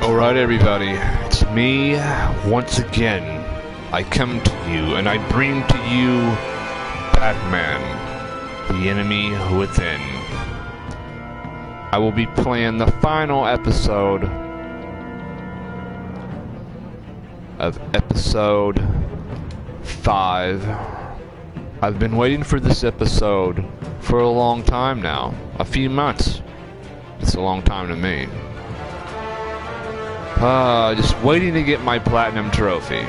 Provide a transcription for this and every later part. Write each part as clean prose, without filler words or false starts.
Alright everybody, it's me once again. I come to you and I bring to you Batman, the enemy within. I will be playing the final episode of episode 5. I've been waiting for this episode for a long time now, a few months. It's a long time to me. Just waiting to get my platinum trophy.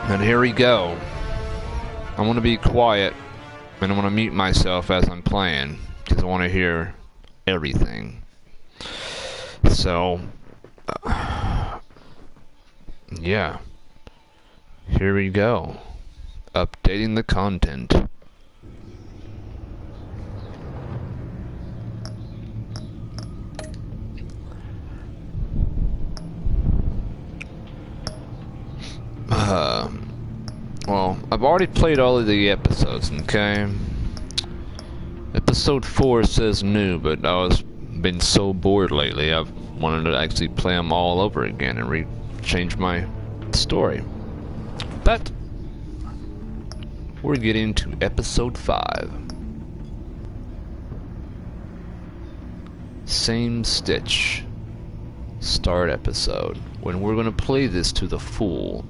And here we go. I want to be quiet, and I want to mute myself as I'm playing, because I want to hear everything. So, yeah. Here we go. Updating the content. Well, I've already played all of the episodes, okay? Episode 4 says new, but I've been so bored lately, I've wanted to actually play them all over again and change my story. But we're getting to episode 5. Same Stitch. Start episode. When we're gonna play this to the full.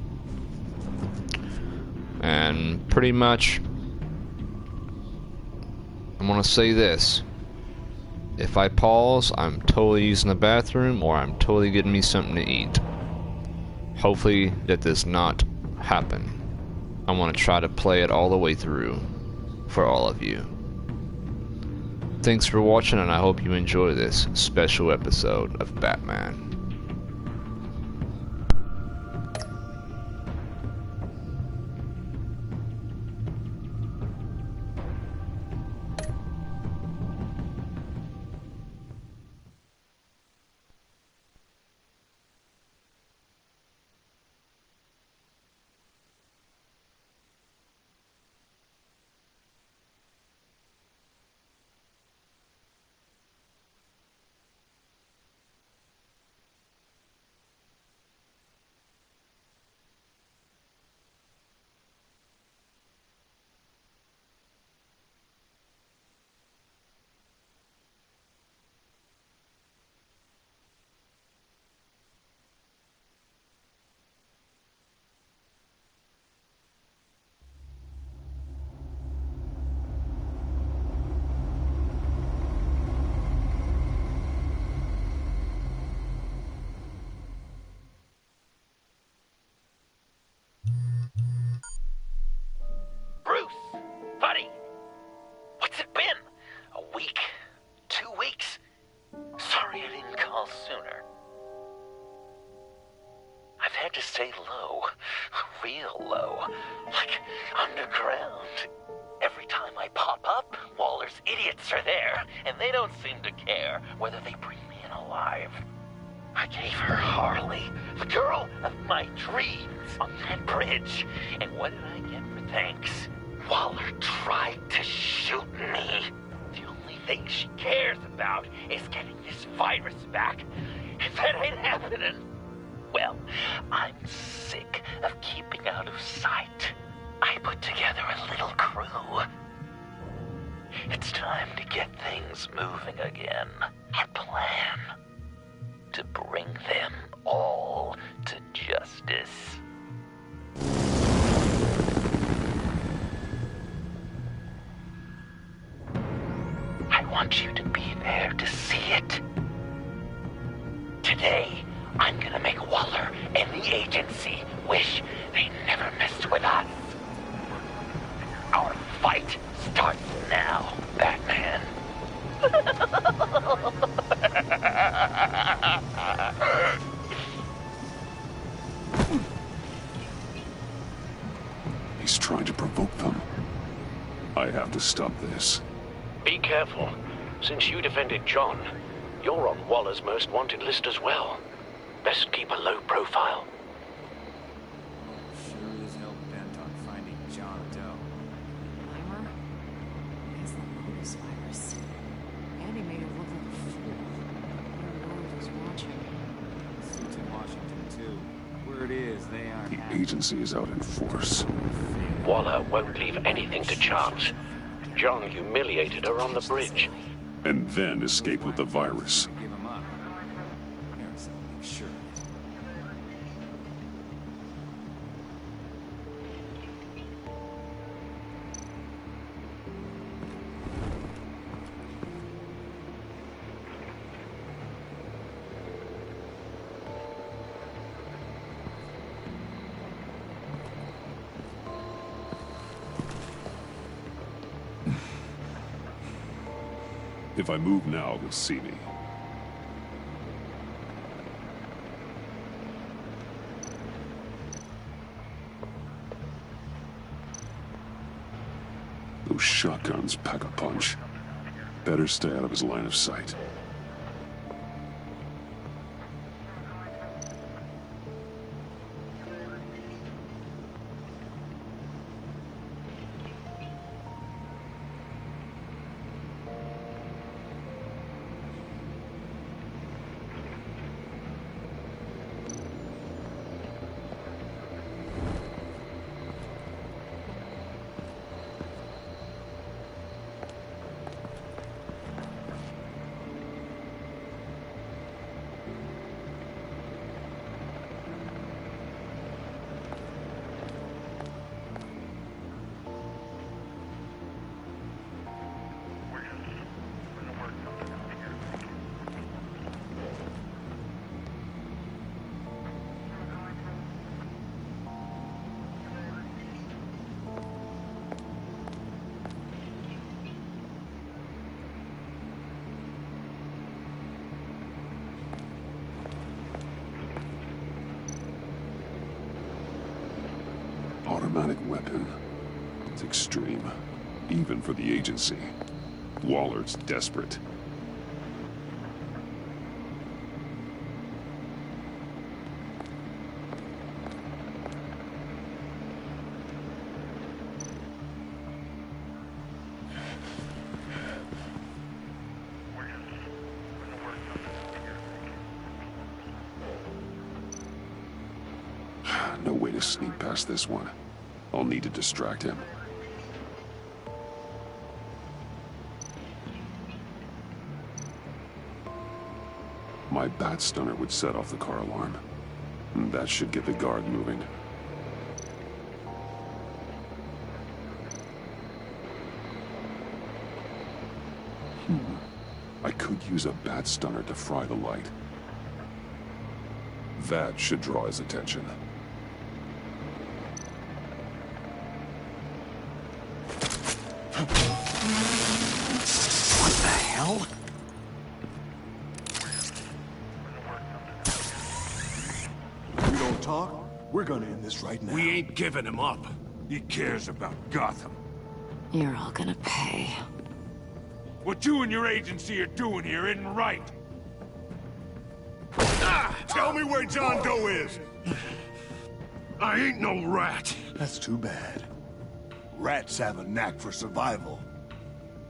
And pretty much, I'm gonna say this. If I pause, I'm totally using the bathroom or I'm totally getting me something to eat. Hopefully that does not happen. I want to try to play it all the way through for all of you. Thanks for watching, and I hope you enjoy this special episode of Batman. He's trying to provoke them. I have to stop this. Be careful. Since you defended John, you're on Waller's most wanted list as well. Best keep a low profile. Sure is hell bent on finding John Doe. Primer? It's the Lotus virus. Andy made it look like a fool. The world is watching. Word is, they aren't The happy. agency is out in force. Waller won't leave anything to chance. John humiliated her on the bridge. And then escaped with the virus. Give him up. Harrison will make sure. If I move now, they'll see me. Those shotguns pack a punch. Better stay out of his line of sight. Automatic weapon. It's extreme. Even for the agency. Waller's desperate. No way to sneak past this one. I'll need to distract him. My bat stunner would set off the car alarm. That should get the guard moving. I could use a bat stunner to fry the light. That should draw his attention. What the hell? We don't talk, we're gonna end this right now. We ain't giving him up. He cares about Gotham. You're all gonna pay. What you and your agency are doing here isn't right. Tell me where John Doe is! I ain't no rat. That's too bad. Rats have a knack for survival.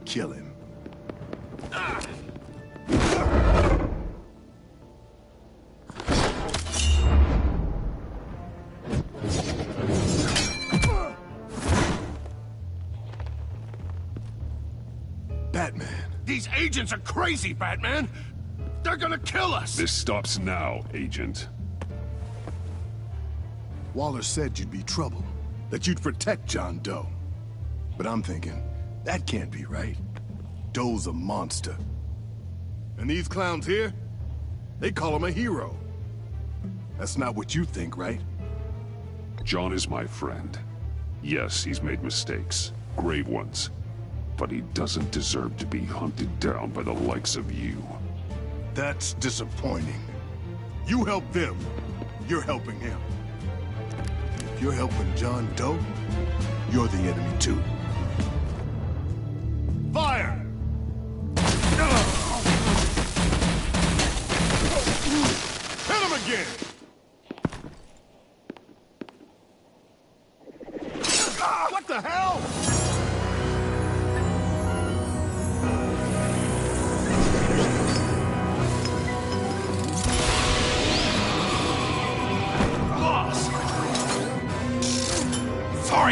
Kill him. Batman. These agents are crazy, Batman. They're gonna kill us. This stops now, Agent. Waller said you'd be trouble, that you'd protect John Doe. But I'm thinking, that can't be right. Doe's a monster. And these clowns here, they call him a hero. That's not what you think, right? John is my friend. Yes, he's made mistakes. Grave ones. But he doesn't deserve to be hunted down by the likes of you. That's disappointing. You help them, you're helping him. If you're helping John Doe, you're the enemy too. Fire! Hit him again! What the hell?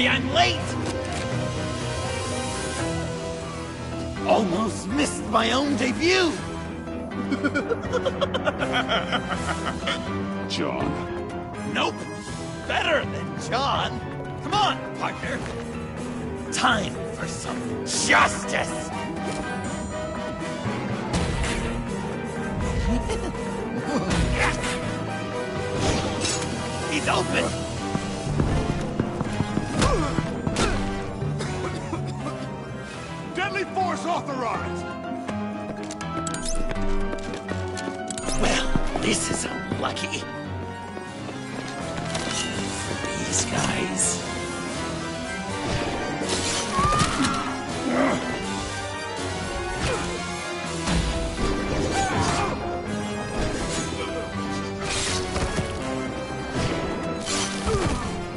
sorry I'm late! Almost missed my own debut! John. Nope! Better than John! Come on, partner! Time for some justice! He's open! Deadly force authorized! Well, this is unlucky. These guys.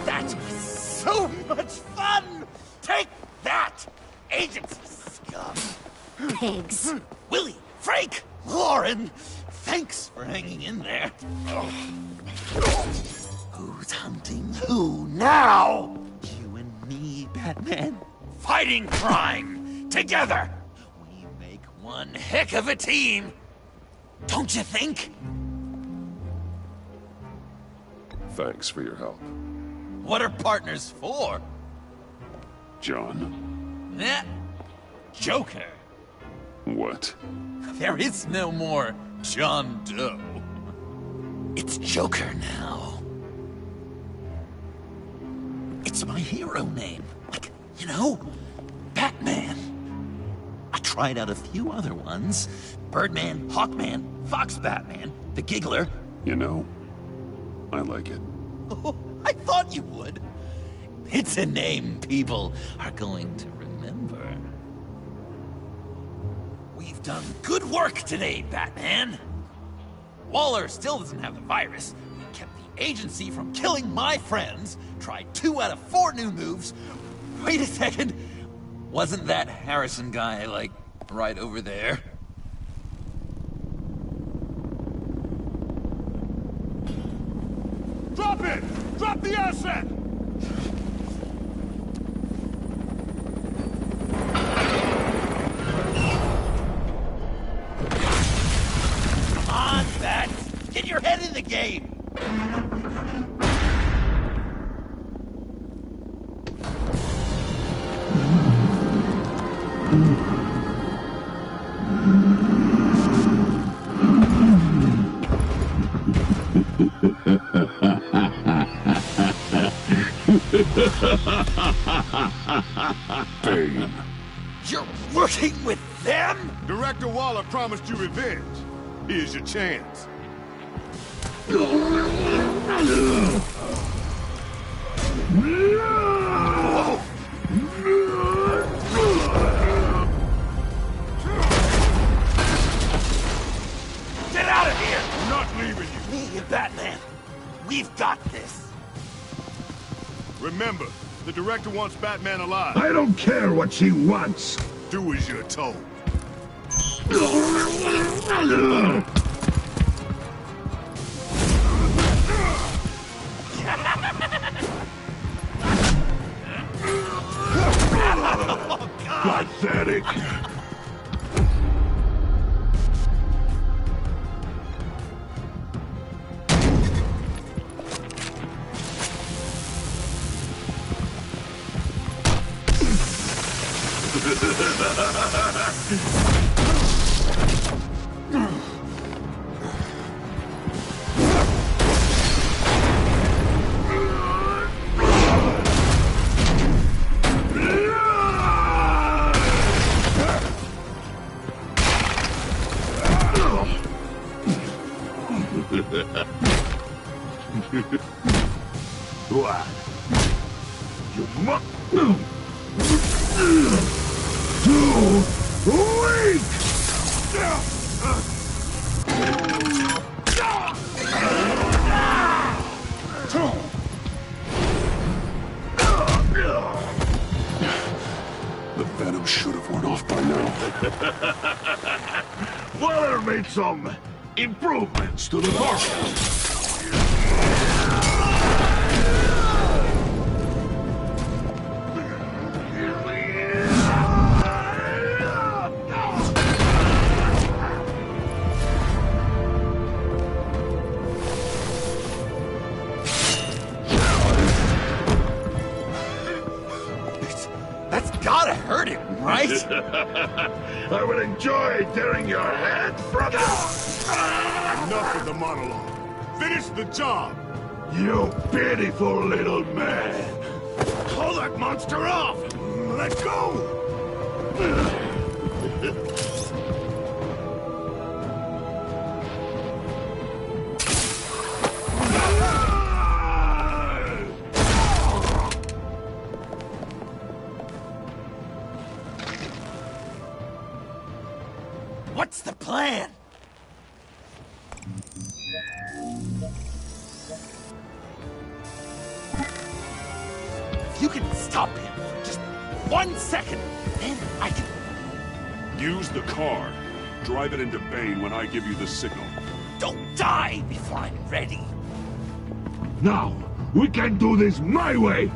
That was so much fun! Take that, agency scum! Pigs. Willie, Frank, Lauren, thanks for hanging in there. Who's hunting who now? You and me, Batman. Fighting crime together. We make one heck of a team. Don't you think? Thanks for your help. What are partners for? John. Eh? Joker. What? There is no more John Doe. It's Joker now. It's my hero name. Like, you know, Batman. I tried out a few other ones. Birdman, Hawkman, Fox Batman, the Giggler. You know, I like it. Oh, I thought you would. It's a name people are going to remember. We've done good work today, Batman. Waller still doesn't have the virus. We kept the agency from killing my friends. Tried 2 out of 4 new moves. Wait a second. Wasn't that Harrison guy, like, right over there? Drop it! Drop the asset! Come on, Bat! Get your head in the game! Bane. You're working with them? Director Waller promised you revenge. Here's your chance. Get out of here! I'm not leaving you. Me and Batman, we've got this. Remember, the director wants Batman alive. I don't care what she wants. Do as you're told. Pathetic. What? You must... Too weak! The venom should have worn off by now. Waller made some improvements to the target. gotta hurt him, right? I will enjoy tearing your head from you. Enough of the monologue. Finish the job. You pitiful little man. Call that monster off. Let go. What's the plan? If you can stop him for just 1 second, then I can... Use the car. Drive it into Bane when I give you the signal. Don't die before I'm ready. Now, we can do this my way.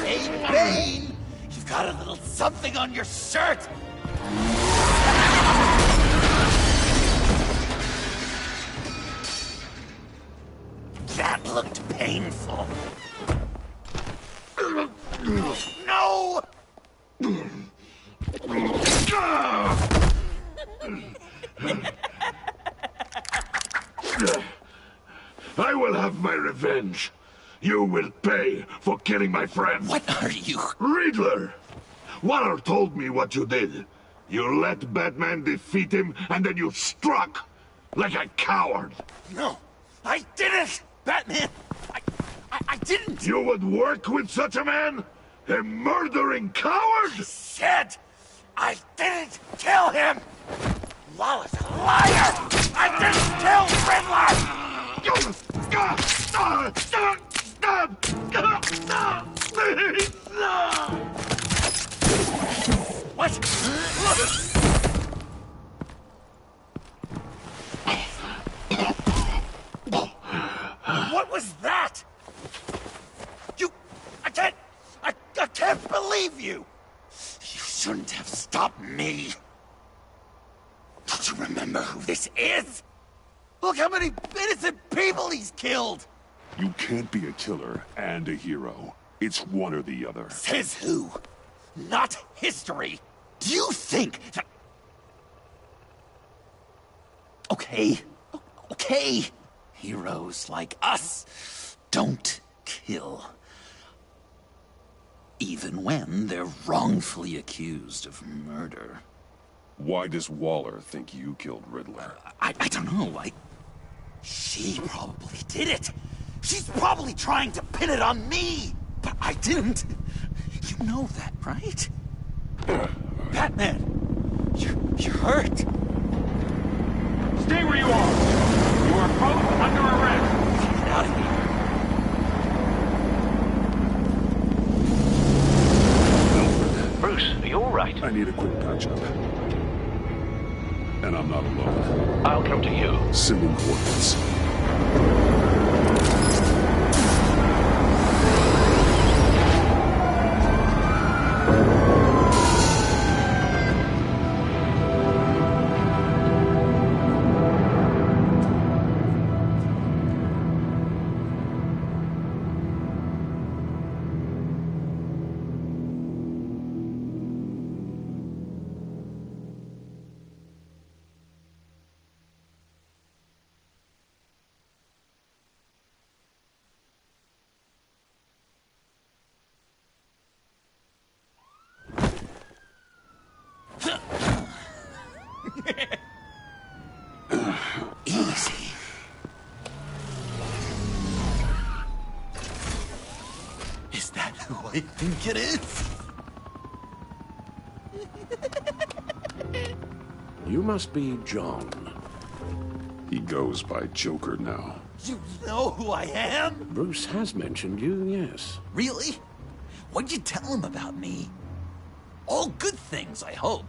Hey, Bane! You've got a little something on your shirt! That looked painful. No! I will have my revenge. You will pay for killing my friend. What are you? Riddler! Waller told me what you did. You let Batman defeat him, and then you struck like a coward. No, I didn't! Batman! I didn't! You would work with such a man? A murdering coward? Said I didn't kill him! Waller's a liar! I didn't kill Riddler! Please, no! What? What was that? I can't believe you! You shouldn't have stopped me. Don't you remember who this is? Look how many innocent people he's killed! You can't be a killer and a hero. It's one or the other. Says who? Not history. Do you think that... Okay. Okay. Heroes like us don't kill. Even when they're wrongfully accused of murder. Why does Waller think you killed Riddler? I don't know. She probably did it. She's probably trying to pin it on me. But I didn't. You know that, right? Batman, you're hurt. Stay where you are. You are both under arrest. Get out of here. Bruce, are you all right? I need a quick patch-up. And I'm not alone. I'll come to you. Sending coordinates. Easy. Is that who I think it is? You must be John. He goes by Joker now. You know who I am? Bruce has mentioned you, yes. Really? What'd you tell him about me? All good things, I hope.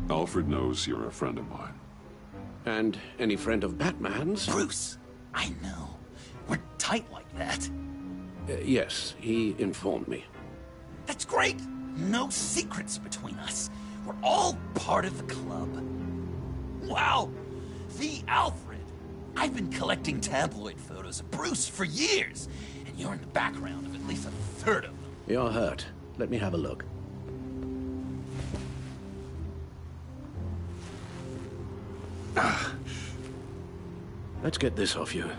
Alfred knows you're a friend of mine. And any friend of Batman's? Bruce, I know. We're tight like that. Yes, he informed me. That's great. No secrets between us. We're all part of the club. Wow, the Alfred. I've been collecting tabloid photos of Bruce for years, and you're in the background of at least a third of them. You're hurt. Let me have a look. Let's get this off you.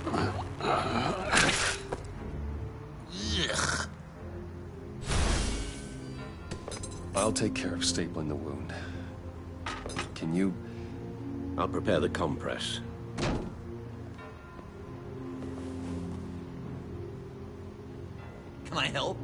Ugh. I'll take care of stapling the wound. Can you... I'll prepare the compress. Can I help?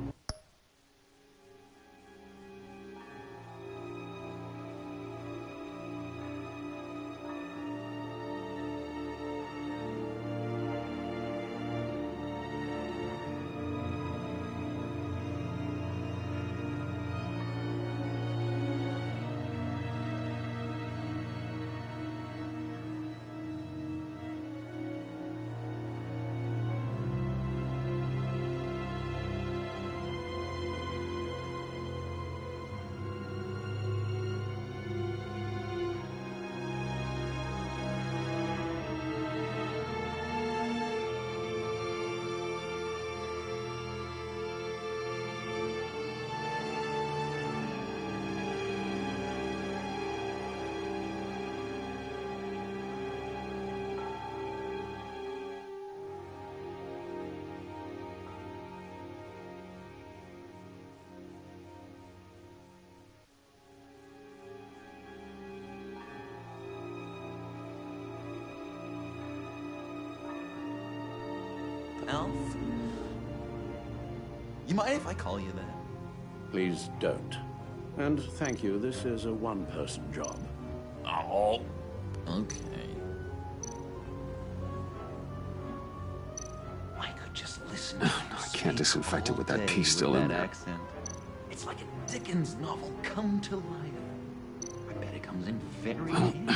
Alf? You mind if I call you that? Please don't. And thank you, this is a one-person job. Oh, okay. I could just listen to you I can't disinfect it with that piece still in there. Accent. It's like a Dickens novel come to life. I bet it comes in very handy.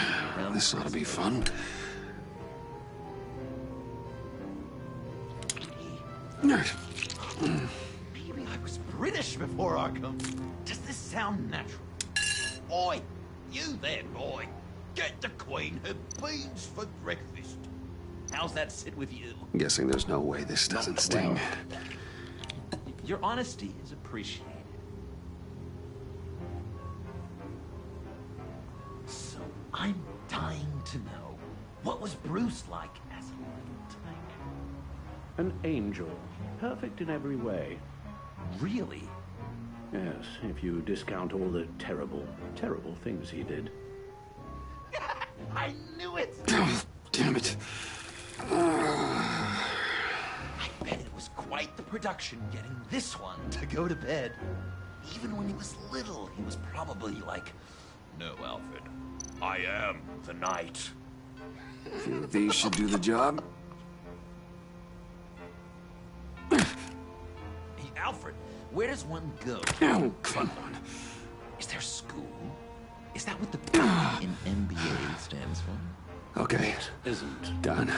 This ought to be fun. Maybe I was British before Arkham. Does this sound natural? Oi, you there, boy. Get the Queen her beans for breakfast. How's that sit with you? I'm guessing there's no way this doesn't sting. Your honesty is appreciated. So I'm dying to know, what was Bruce like as a little tiny? An angel. Perfect in every way. Really? Yes, if you discount all the terrible, terrible things he did. I knew it! Damn it. I bet it was quite the production getting this one to go to bed. Even when he was little, he was probably like, "No, Alfred, I am the knight." A few of these should do the job. Hey, Alfred, where does one go? Oh, come on. Is there school? Is that what the P in MBA stands for? Okay. Isn't. Done.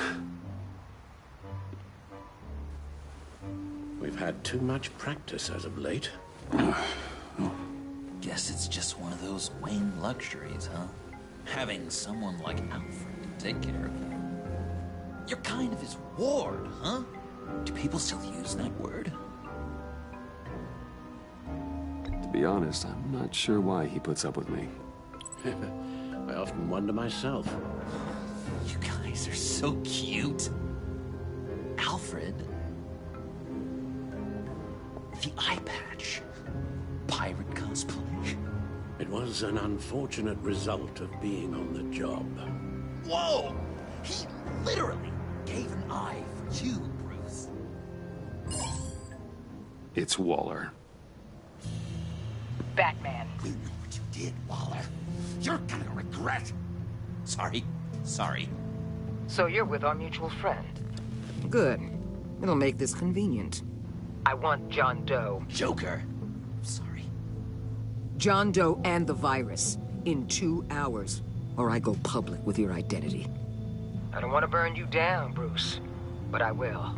We've had too much practice as of late. Guess it's just one of those Wayne luxuries, huh? Having someone like Alfred to take care of you. You're kind of his ward, huh? Do people still use that word? To be honest, I'm not sure why he puts up with me. I often wonder myself. You guys are so cute. Alfred. The eye patch. Pirate cosplay. It was an unfortunate result of being on the job. Whoa! He literally gave an eye for you, Bruce. It's Waller. Batman. You know what you did, Waller. You're gonna regret. Sorry. So you're with our mutual friend. Good. It'll make this convenient. I want John Doe. Joker? Sorry. John Doe and the virus. In 2 hours. Or I go public with your identity. I don't want to burn you down, Bruce. But I will.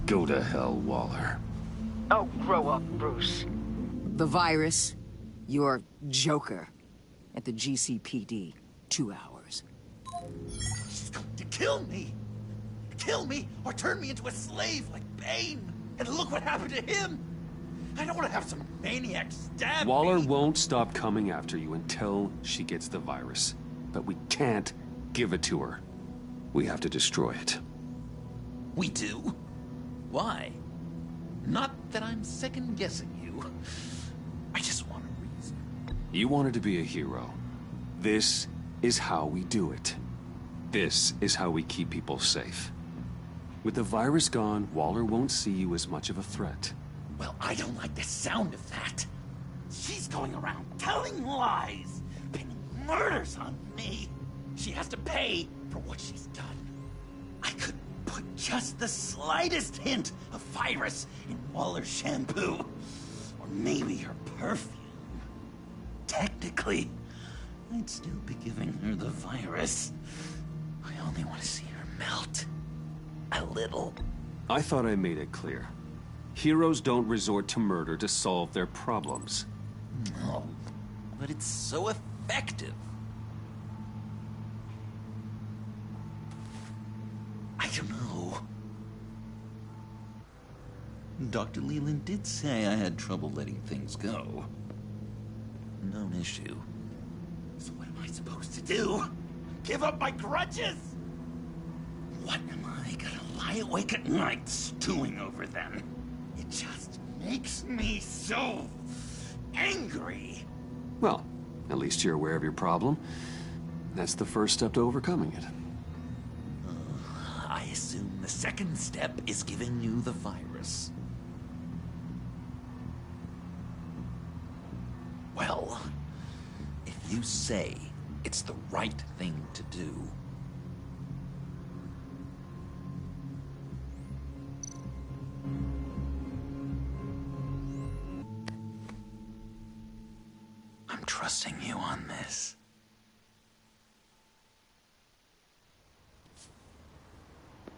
Go to hell, Waller. Oh, grow up, Bruce. The virus, your Joker. At the GCPD, 2 hours. She's going to kill me! Kill me, or turn me into a slave like Bane! And look what happened to him! I don't want to have some maniac stab Waller me. won't stop coming after you until she gets the virus. But we can't give it to her. We have to destroy it. We do? Why? Not that I'm second-guessing you. I just want a reason. You wanted to be a hero. This is how we do it. This is how we keep people safe. With the virus gone, Waller won't see you as much of a threat. Well, I don't like the sound of that. She's going around telling lies, pinning murders on me. She has to pay for what she's done. I could put just the slightest hint of virus in Waller's shampoo. Or maybe her perfume. Technically, I'd still be giving her the virus. I only want to see her melt. A little. I thought I made it clear. Heroes don't resort to murder to solve their problems. No, but it's so effective. I don't know. Dr. Leland did say I had trouble letting things go. No issue. So what am I supposed to do? Give up my grudges? What am I gonna lie awake at night stewing over them? It just makes me so angry. Well, at least you're aware of your problem. That's the first step to overcoming it. I assume the second step is giving you the virus. Well, if you say it's the right thing to do, I'm trusting you on this.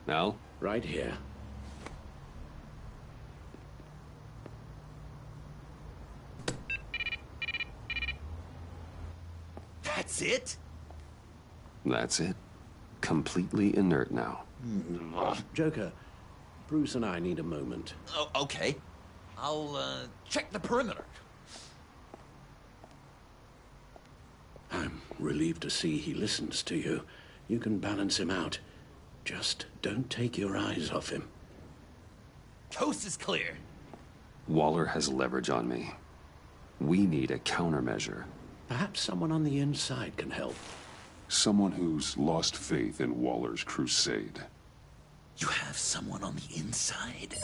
Al? Right here. That's it? That's it. Completely inert now. Joker, Bruce and I need a moment. Oh, okay. I'll, check the perimeter. I'm relieved to see he listens to you. You can balance him out. Just don't take your eyes off him. Coast is clear. Waller has leverage on me. We need a countermeasure. Perhaps someone on the inside can help. Someone who's lost faith in Waller's crusade. You have someone on the inside?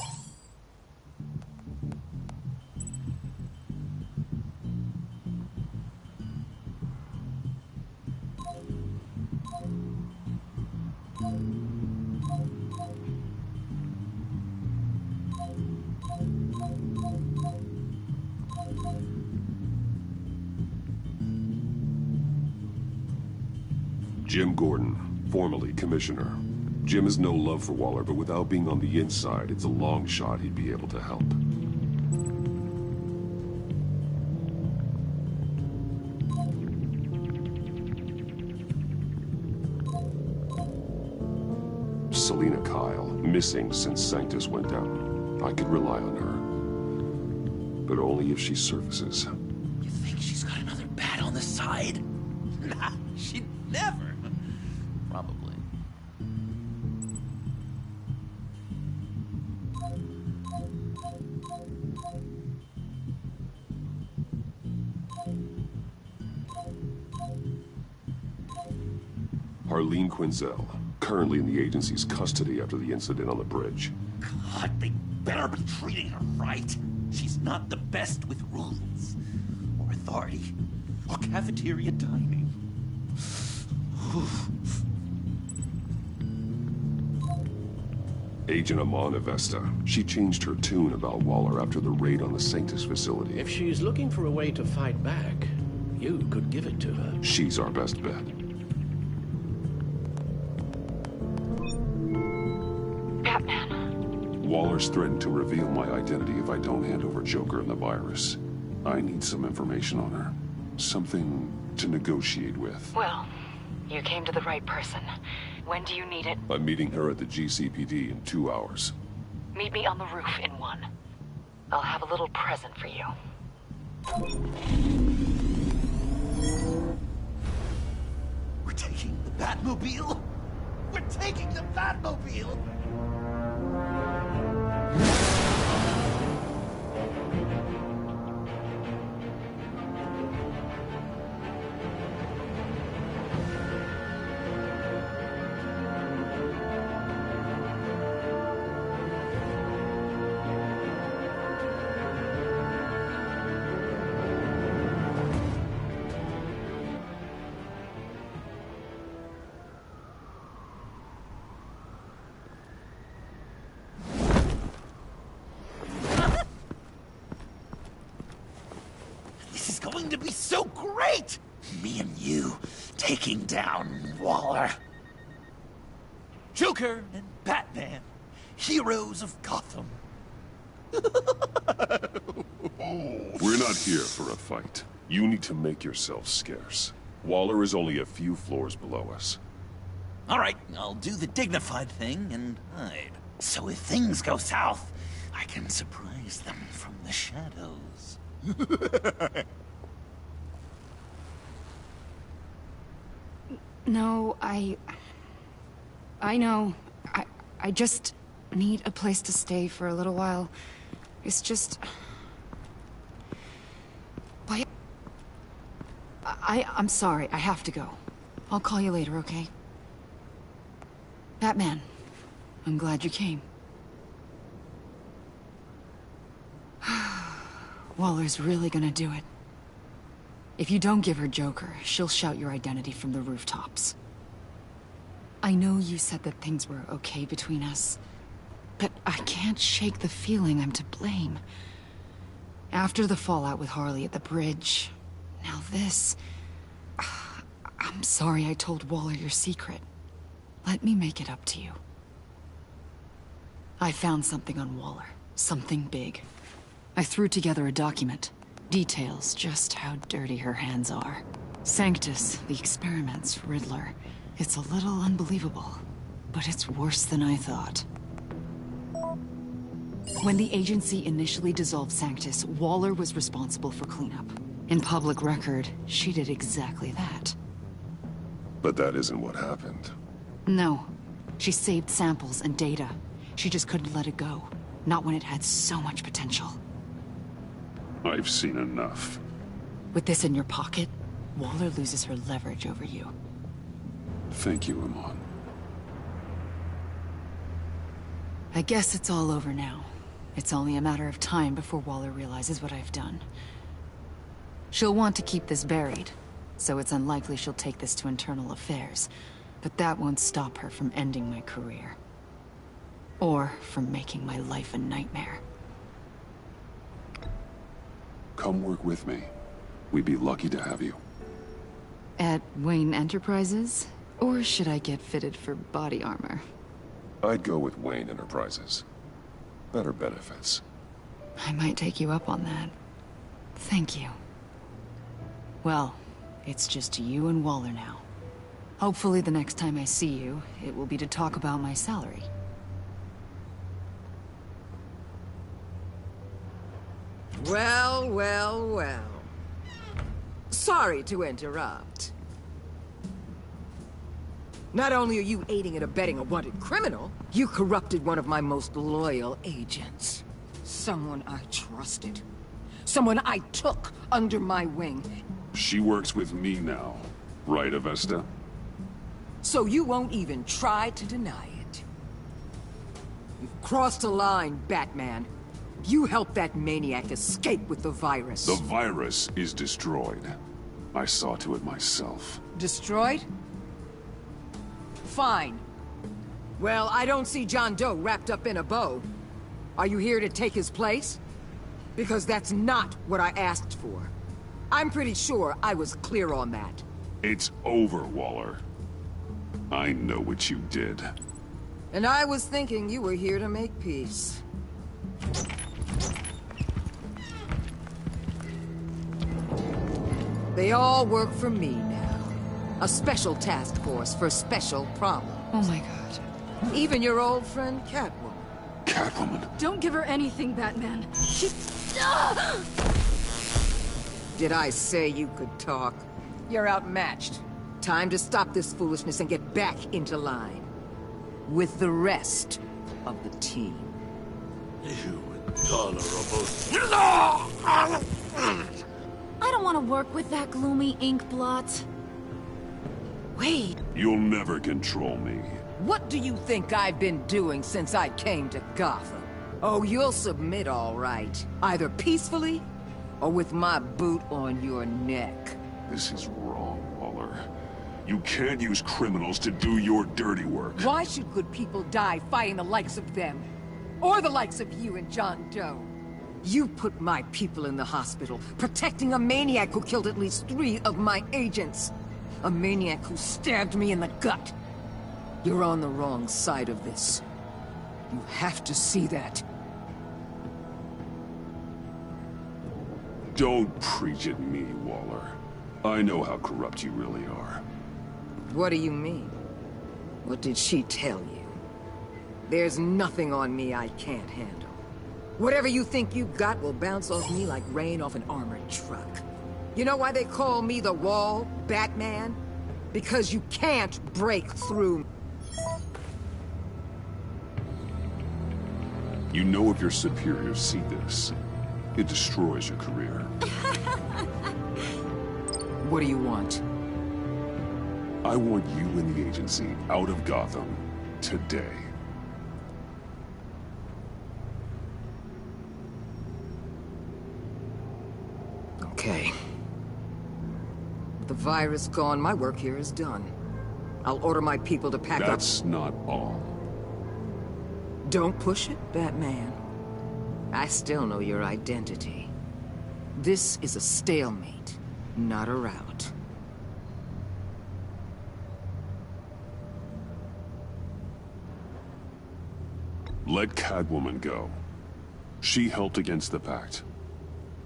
Jim Gordon, formerly Commissioner. Jim has no love for Waller, but without being on the inside, it's a long shot he'd be able to help. Selina Kyle, missing since Sanctus went down. I could rely on her. But only if she surfaces. You think she's got another bat on the side? Nah, she'd never. Probably. Harleen Quinzel, currently in the agency's custody after the incident on the bridge. God, they better be treating her right. She's not the best with rules, or authority, or cafeteria dining. Agent Amon Avesta. She changed her tune about Waller after the raid on the Sanctus facility. If she's looking for a way to fight back, you could give it to her. She's our best bet. Batman. Waller's threatened to reveal my identity if I don't hand over Joker and the virus. I need some information on her. Something to negotiate with. Well, you came to the right person. When do you need it? I'm meeting her at the GCPD in 2 hours. Meet me on the roof in 1. I'll have a little present for you. We're taking the Batmobile? We're taking the Batmobile! Going to be so great! Me and you taking down Waller. Joker and Batman, heroes of Gotham. We're not here for a fight. You need to make yourself scarce. Waller is only a few floors below us. All right, I'll do the dignified thing and hide. So if things go south, I can surprise them from the shadows. No, I know. I just need a place to stay for a little while. It's just... Why... I'm sorry, I have to go. I'll call you later, okay? Batman, I'm glad you came. Waller's really gonna do it. If you don't give her Joker, she'll shout your identity from the rooftops. I know you said that things were okay between us, but I can't shake the feeling I'm to blame. After the fallout with Harley at the bridge, now this... I'm sorry I told Waller your secret. Let me make it up to you. I found something on Waller. Something big. I threw together a document. Details just how dirty her hands are. Sanctus, the experiments, Riddler. It's a little unbelievable, but it's worse than I thought. When the agency initially dissolved Sanctus, Waller was responsible for cleanup. In public record, she did exactly that. But that isn't what happened. No. She saved samples and data. She just couldn't let it go. Not when it had so much potential. I've seen enough. With this in your pocket, Waller loses her leverage over you. Thank you, Amon. I guess it's all over now. It's only a matter of time before Waller realizes what I've done. She'll want to keep this buried, so it's unlikely she'll take this to internal affairs. But that won't stop her from ending my career. Or from making my life a nightmare. Come work with me. We'd be lucky to have you. At Wayne Enterprises? Or should I get fitted for body armor? I'd go with Wayne Enterprises. Better benefits. I might take you up on that. Thank you. Well, it's just you and Waller now. Hopefully the next time I see you, it will be to talk about my salary. Well, well, well. Sorry to interrupt. Not only are you aiding and abetting a wanted criminal, you corrupted one of my most loyal agents. Someone I trusted. Someone I took under my wing. She works with me now, right, Avesta? So you won't even try to deny it. You've crossed a line, Batman. You helped that maniac escape with the virus. The virus is destroyed. I saw to it myself. Destroyed? fine. Well, I don't see John Doe wrapped up in a bow. Are you here to take his place? Because that's not what I asked for. I'm pretty sure I was clear on that. It's over, Waller. I know what you did. And I was thinking you were here to make peace. They all work for me now. A special task force for special problems. Oh my god. Even your old friend Catwoman. Catwoman? Don't give her anything, Batman. She... Did I say you could talk? You're outmatched. Time to stop this foolishness and get back into line. With the rest of the team. You intolerable... I don't want to work with that gloomy ink blot. Wait. You'll never control me. What do you think I've been doing since I came to Gotham? Oh, you'll submit all right. Either peacefully, or with my boot on your neck. This is wrong, Waller. You can't use criminals to do your dirty work. Why should good people die fighting the likes of them? Or the likes of you and John Doe? You put my people in the hospital, protecting a maniac who killed at least 3 of my agents. A maniac who stabbed me in the gut. You're on the wrong side of this. You have to see that. Don't preach at me, Waller. I know how corrupt you really are. What do you mean? What did she tell you? There's nothing on me I can't handle. Whatever you think you've got will bounce off me like rain off an armored truck. You know why they call me the Wall, Batman? Because you can't break through. You know if your superiors see this, it destroys your career. What do you want? I want you and the agency out of Gotham today. Okay. With the virus gone, my work here is done. I'll order my people to pack up. That's not all. Don't push it, Batman. I still know your identity. This is a stalemate, not a rout. Let Catwoman go. She helped against the Pact.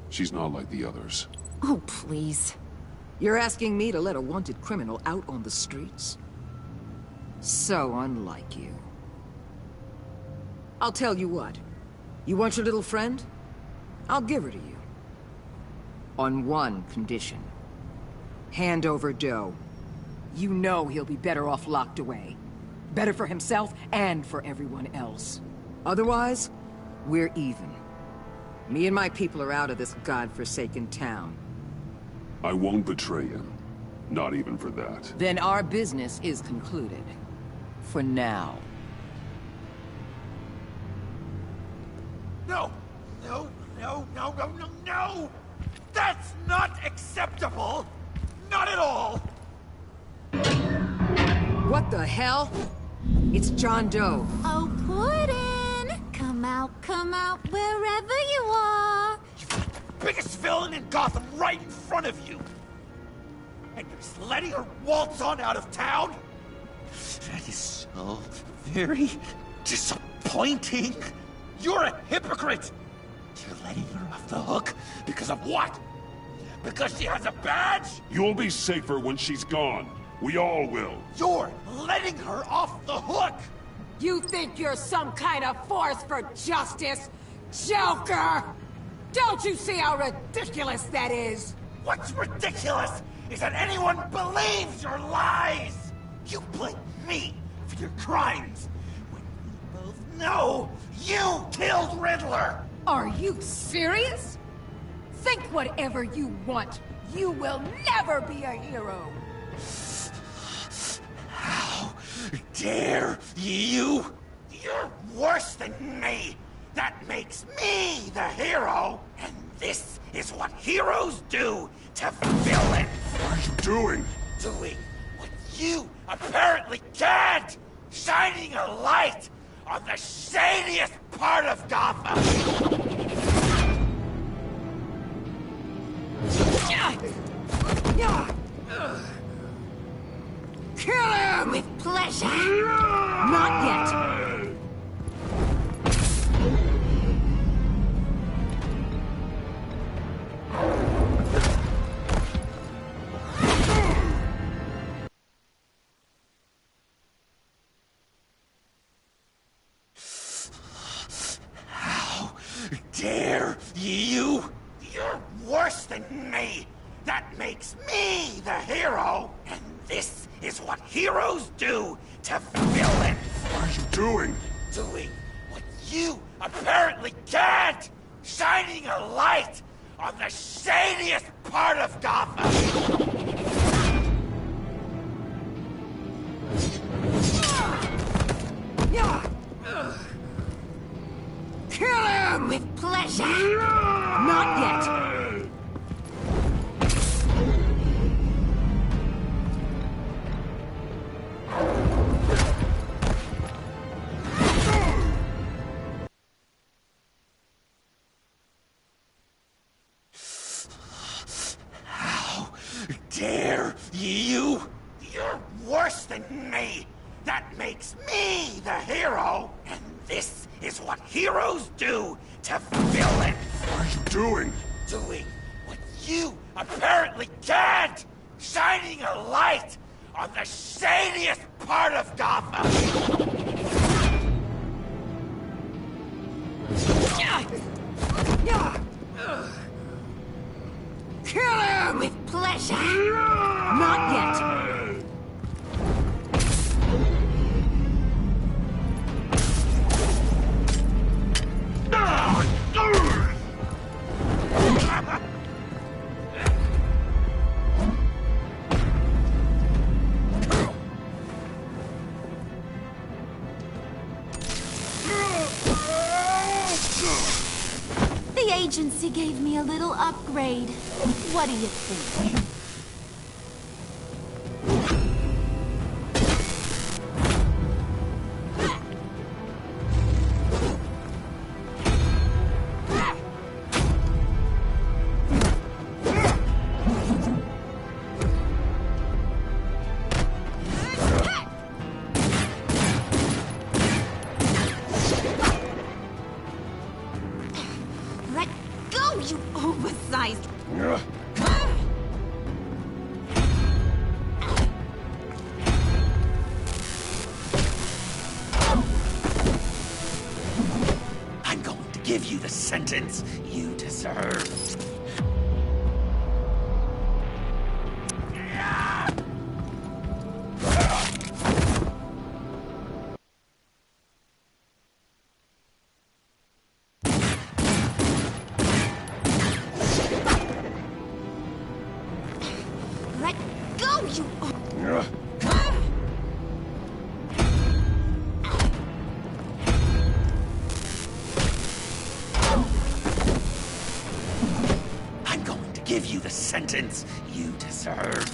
She's not like the others. Oh, please. You're asking me to let a wanted criminal out on the streets? So unlike you. I'll tell you what. You want your little friend? I'll give her to you. On one condition. Hand over Doe. You know he'll be better off locked away. Better for himself and for everyone else. Otherwise, we're even. Me and my people are out of this godforsaken town. I won't betray him. Not even for that. Then our business is concluded. For now. No! No, no, no, no, no, no! That's not acceptable! Not at all! What the hell? It's John Doe. Oh, Puddin'! Come out, wherever you are! Biggest villain in Gotham right in front of you! And you're just letting her waltz on out of town? That is so very disappointing! You're a hypocrite! You're letting her off the hook because of what? Because she has a badge? You'll be safer when she's gone. We all will. You're letting her off the hook! You think you're some kind of force for justice? Joker! Don't you see how ridiculous that is? What's ridiculous is that anyone believes your lies! You blame me for your crimes, when we both know you killed Riddler! Are you serious? Think whatever you want. You will never be a hero! How dare you? You're worse than me! That makes me the hero! And this is what heroes do to villains! What are you doing? Doing what you apparently can't! Shining a light on the shadiest part of Gotham! Kill him! With pleasure. Not yet. How dare you? You're worse than me! That makes me the hero! And this is what heroes do to villains! What are you doing? Doing what you apparently can't! Shining a light on the shadiest part of Gotham! Kill him! With pleasure. Not yet. How dare you? You're worse than me! That makes me the hero! And this is what heroes do to villains! What are you doing? Doing what you apparently can't! Shining a light on the shadiest part of Gotham! Kill him! With pleasure. Not yet. The agency gave me a little upgrade. What do you think? Let go, you oversized... I'm going to give you the sentence you deserve. Let go, you... I'm going to give you the sentence you deserve.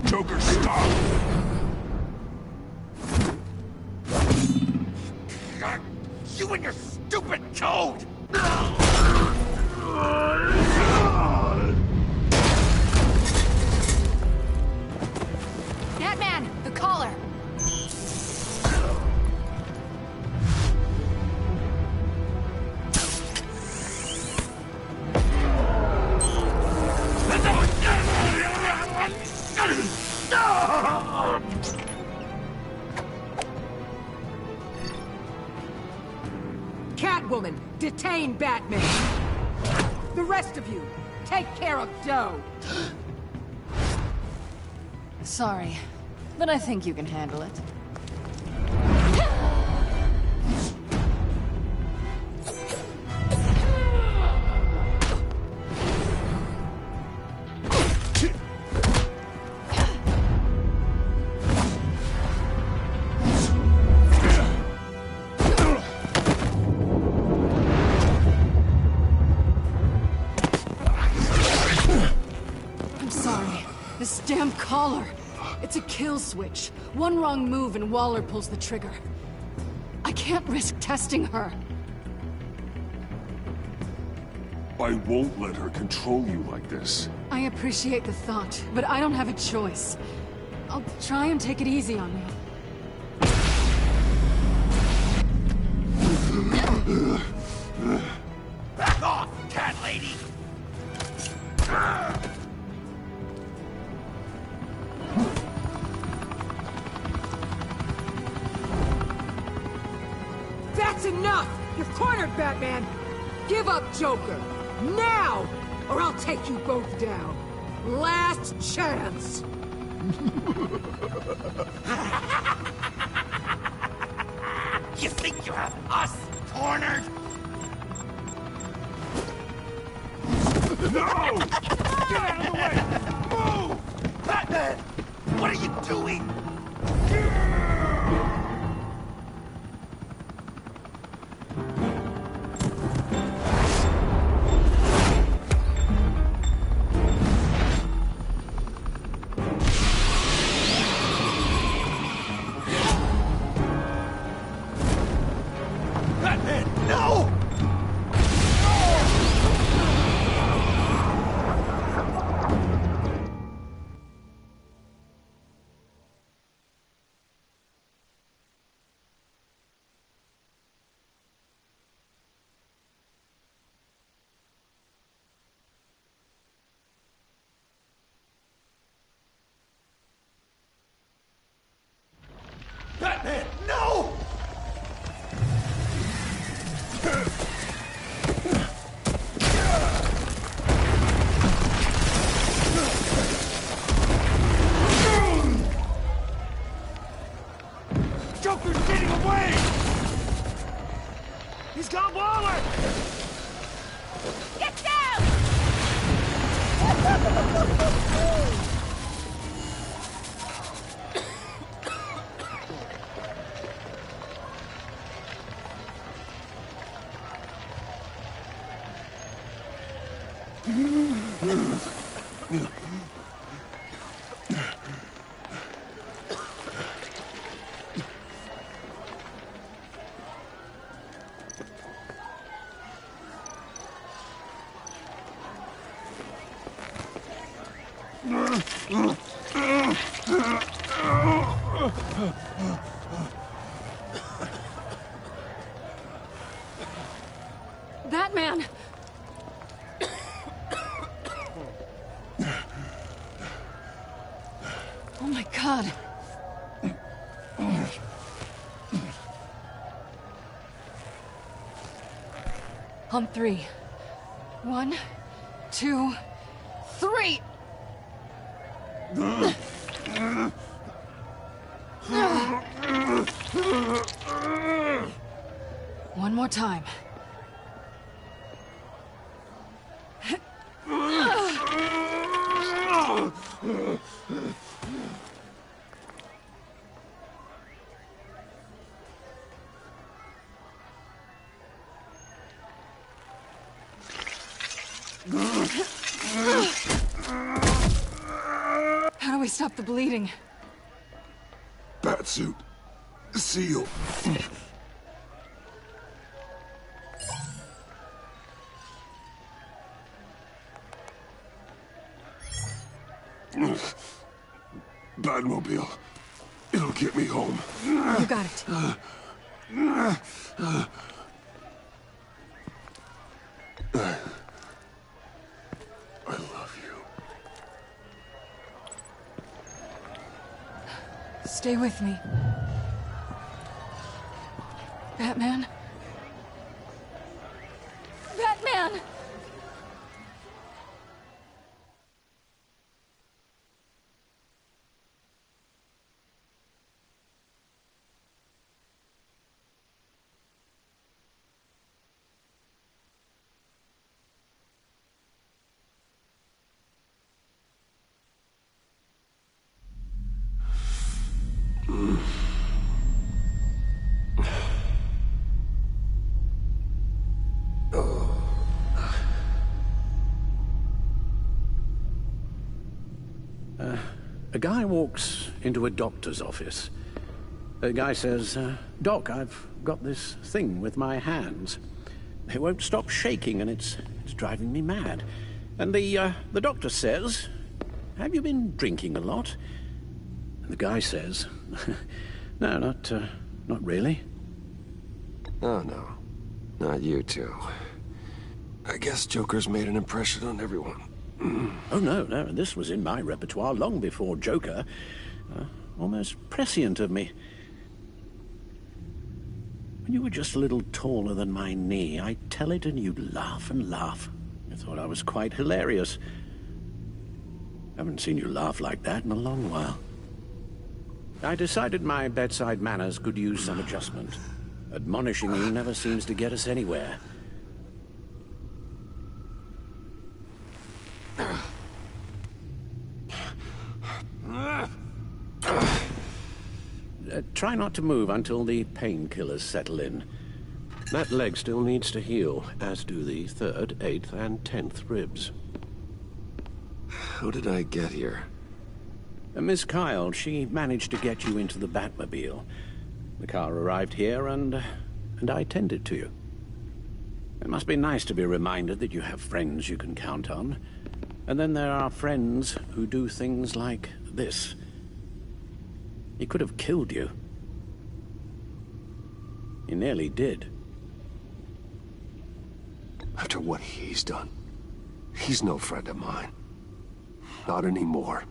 Joker, stop! You and your stupid code! Batman, the collar! Catwoman, detain Batman. The rest of you, take care of Doe. Sorry, but I think you can handle it. Caller. It's a kill switch. One wrong move and Waller pulls the trigger. I can't risk testing her. I won't let her control you like this. I appreciate the thought, but I don't have a choice. I'll try and take it easy on you. Back off, cat lady! That's enough! You're cornered, Batman! Give up Joker! Now! Or I'll take you both down. Last chance! You think you have us cornered? No! Get out of the way! Move! Batman! What are you doing? Batman, no! Batman, no! Joker's getting away! He's got Waller! Get down! Batman! Oh my God. On three. 1, 2, 3! One more time. How do we stop the bleeding? Batsuit. Seal. Batmobile. It'll get me home. You got it. I love you. Stay with me. Batman? Batman! A guy walks into a doctor's office. The guy says, Doc, I've got this thing with my hands. It won't stop shaking and it's driving me mad. And the doctor says, have you been drinking a lot? And the guy says, no, not really. Oh, no. Not you two. I guess Joker's made an impression on everyone. Oh, no, this was in my repertoire long before Joker. Almost prescient of me. When you were just a little taller than my knee, I'd tell it and you'd laugh and laugh. I thought I was quite hilarious. Haven't seen you laugh like that in a long while. I decided my bedside manners could use some adjustment. Admonishing you never seems to get us anywhere. Try not to move until the painkillers settle in. That leg still needs to heal, as do the 3rd, 8th, and 10th ribs. How did I get here? Miss Kyle, she managed to get you into the Batmobile. The car arrived here, and I tended to you. It must be nice to be reminded that you have friends you can count on. And then there are friends who do things like this. He could have killed you. He nearly did. After what he's done, he's no friend of mine. Not anymore.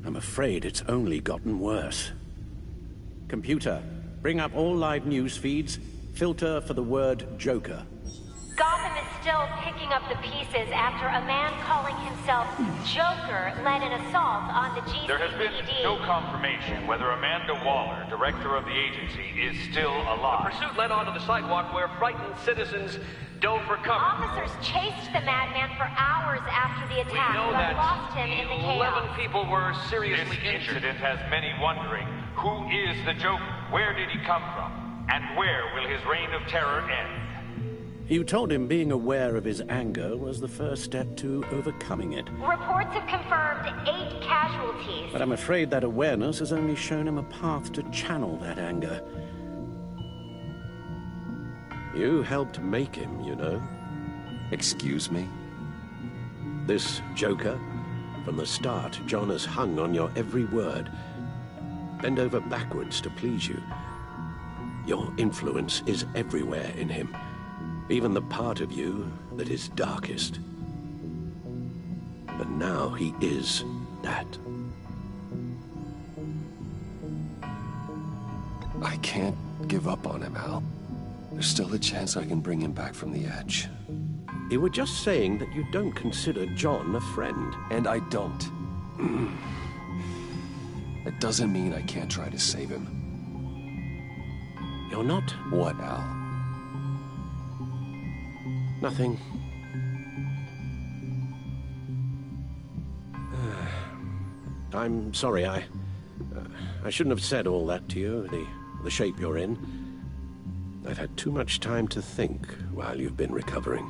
I'm afraid it's only gotten worse. Computer, bring up all live news feeds. Filter for the word Joker. Gotham is still picking up the pieces after a man calling himself Joker led an assault on the GCPD. There has been no confirmation whether Amanda Waller, director of the agency, is still alive. The pursuit led onto the sidewalk where frightened citizens dove for cover. Officers chased the madman for hours after the attack, We know but that lost him in the 11 chaos. people were seriously This injured. incident has many wondering, who is the Joker? Where did he come from? And where will his reign of terror end? You told him being aware of his anger was the first step to overcoming it. Reports have confirmed 8 casualties. But I'm afraid that awareness has only shown him a path to channel that anger. You helped make him, you know. Excuse me? This Joker, from the start, John has hung on your every word. Bend over backwards to please you. Your influence is everywhere in him. Even the part of you that is darkest. And now he is that. I can't give up on him, Al. There's still a chance I can bring him back from the edge. You were just saying that you don't consider John a friend. And I don't. That doesn't mean I can't try to save him. You're not? What, Al? Nothing. I'm sorry, I shouldn't have said all that to you, the shape you're in. I've had too much time to think while you've been recovering.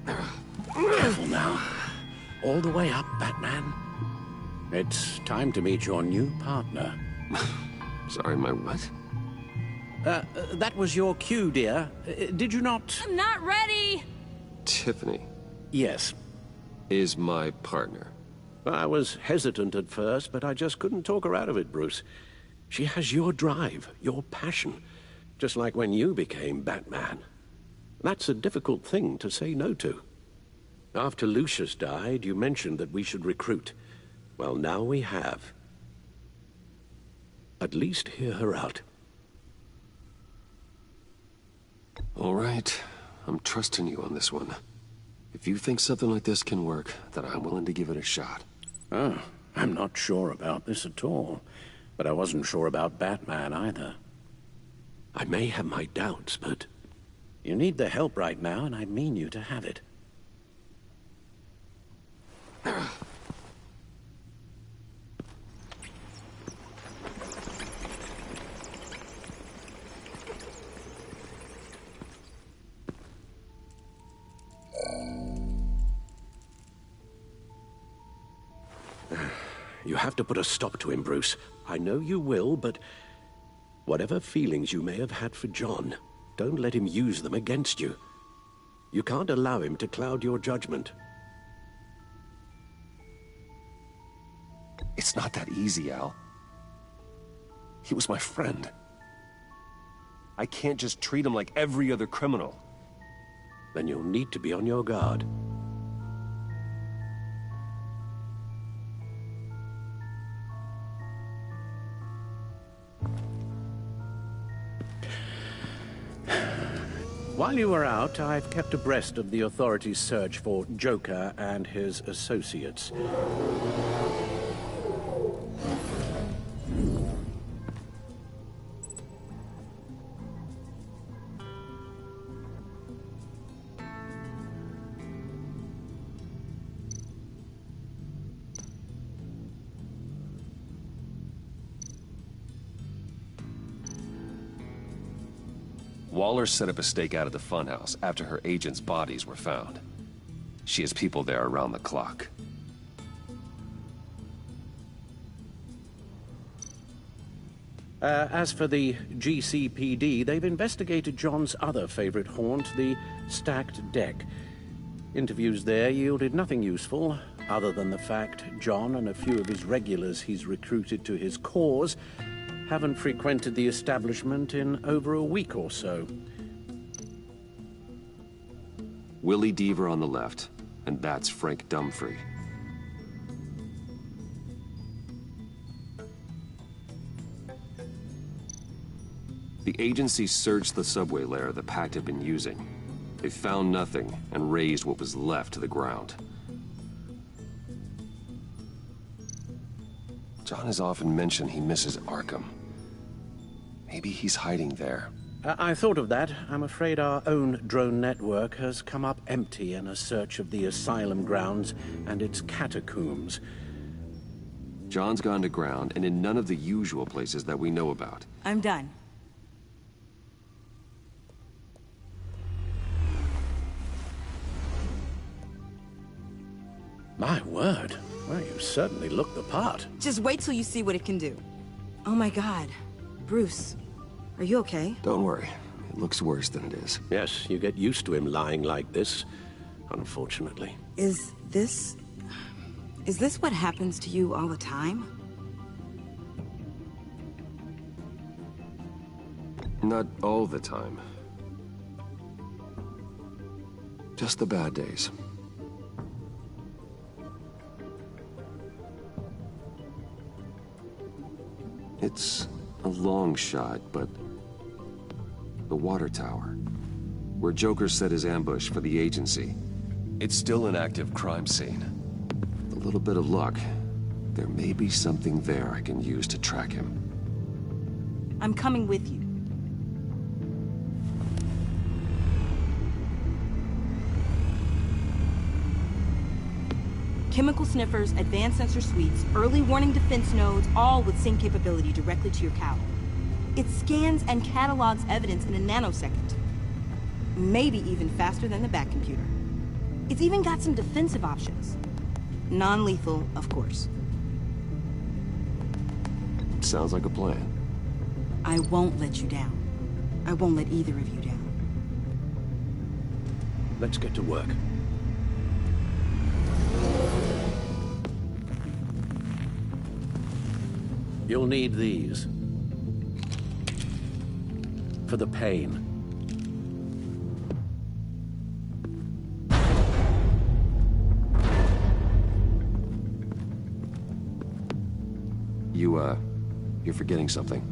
Careful now. All the way up, Batman. It's time to meet your new partner. Sorry, my what? That was your cue, dear. Did you not? I'm not ready! Tiffany. Yes. Is my partner. I was hesitant at first, but I just couldn't talk her out of it, Bruce. She has your drive, your passion, just like when you became Batman. That's a difficult thing to say no to. After Lucius died, you mentioned that we should recruit. Well, now we have. At least hear her out. All right. I'm trusting you on this one. If you think something like this can work, then I'm willing to give it a shot. Oh, I'm not sure about this at all. But I wasn't sure about Batman either. I may have my doubts, but you need the help right now, and I mean you to have it. You have to put a stop to him, Bruce. I know you will, but whatever feelings you may have had for John, don't let him use them against you. You can't allow him to cloud your judgment. It's not that easy, Al. He was my friend. I can't just treat him like every other criminal. Then you'll need to be on your guard. While you were out, I've kept abreast of the authorities' search for Joker and his associates. Waller set up a stakeout at the funhouse after her agents' bodies were found. She has people there around the clock. As for the GCPD, they've investigated John's other favorite haunt, the stacked deck. Interviews there yielded nothing useful, other than the fact John and a few of his regulars he's recruited to his cause haven't frequented the establishment in over a week or so. Willie Deaver on the left, and that's Frank Dumfrey. The agency searched the subway lair the Pact had been using. They found nothing and razed what was left to the ground. John has often mentioned he misses Arkham. Maybe he's hiding there. I thought of that. I'm afraid our own drone network has come up empty in a search of the asylum grounds and its catacombs. John's gone to ground and in none of the usual places that we know about. I'm done. My word. Well, you certainly look the part. Just wait till you see what it can do. Oh my God. Bruce, are you okay? Don't worry. It looks worse than it is. Yes, you get used to him lying like this, unfortunately. Is this what happens to you all the time? Not all the time. Just the bad days. It's a long shot, but the water tower, where Joker set his ambush for the agency, it's still an active crime scene. With a little bit of luck, there may be something there I can use to track him. I'm coming with you. Chemical sniffers, advanced sensor suites, early warning defense nodes, all with sync capability directly to your cowl. It scans and catalogs evidence in a nanosecond. Maybe even faster than the Bat computer. It's even got some defensive options. Non-lethal, of course. Sounds like a plan. I won't let you down. I won't let either of you down. Let's get to work. You'll need these. For the pain. You're forgetting something.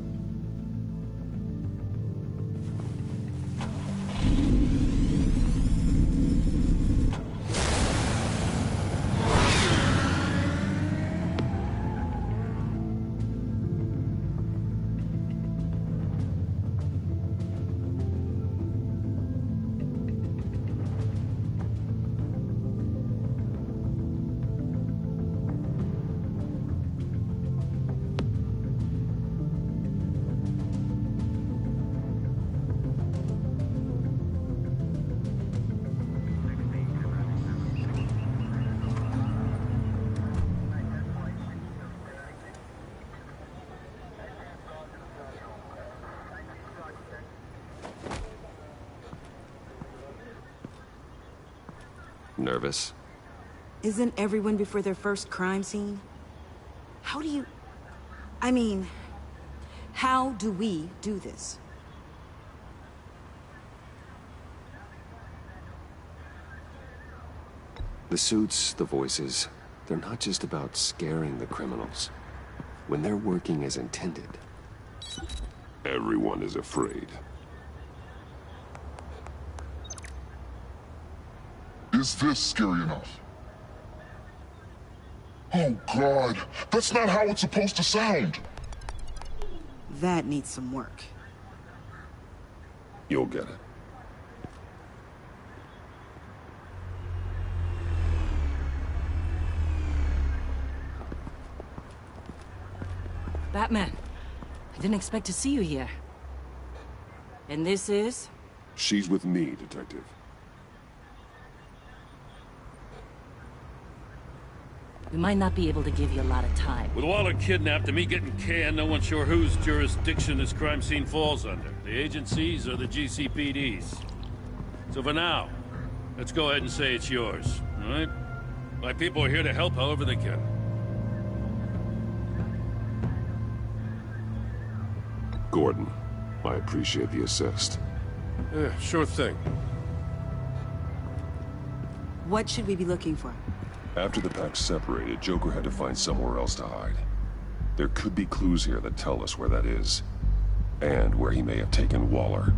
Nervous? Isn't everyone before their first crime scene? How do you... I mean, how do we do this? The suits, the voices, they're not just about scaring the criminals. When they're working as intended. Everyone is afraid. Is this scary enough? Oh God, that's not how it's supposed to sound. That needs some work. You'll get it. Batman, I didn't expect to see you here. And this is? She's with me, Detective. We might not be able to give you a lot of time. With Waller kidnapped and me getting canned, no one's sure whose jurisdiction this crime scene falls under. The agencies or the GCPD's. So for now, let's go ahead and say it's yours, all right? My people are here to help however they can. Gordon, I appreciate the assist. Yeah, sure thing. What should we be looking for? After the pack separated, Joker had to find somewhere else to hide. There could be clues here that tell us where that is, and where he may have taken Waller.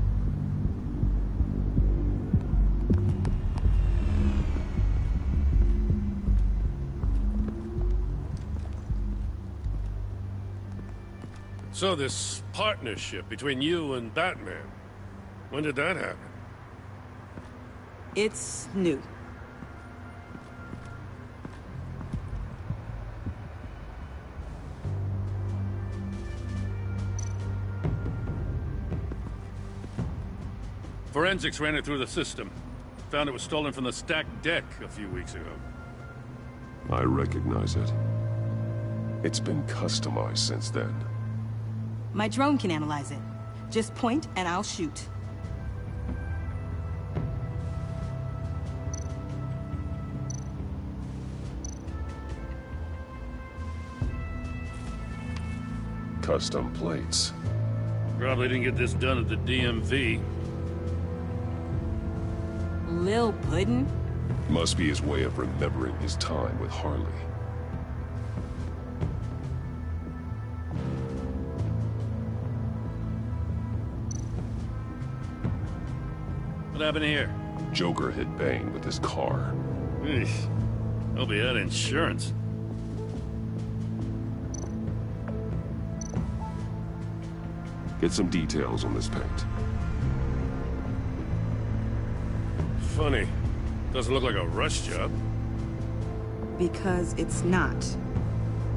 So this partnership between you and Batman, when did that happen? It's new. Forensics ran it through the system. Found it was stolen from the stacked deck a few weeks ago. I recognize it. It's been customized since then. My drone can analyze it. Just point and I'll shoot. Custom plates. Probably didn't get this done at the DMV. Lil Puddin'? Must be his way of remembering his time with Harley. What happened here? Joker hit Bane with his car. Eesh. Hope he had insurance. Get some details on this paint. Funny. Doesn't look like a rush job. Because it's not.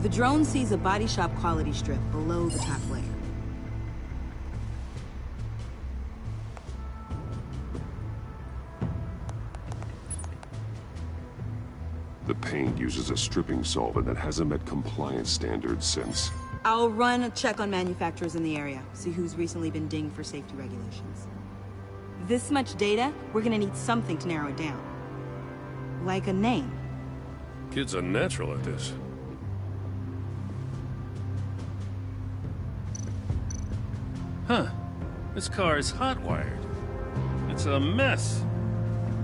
The drone sees a body shop quality strip below the top layer. The paint uses a stripping solvent that hasn't met compliance standards since. I'll run a check on manufacturers in the area, see who's recently been dinged for safety regulations. This much data, we're gonna need something to narrow it down. Like a name. Kids are natural at this. Huh. This car is hot-wired. It's a mess.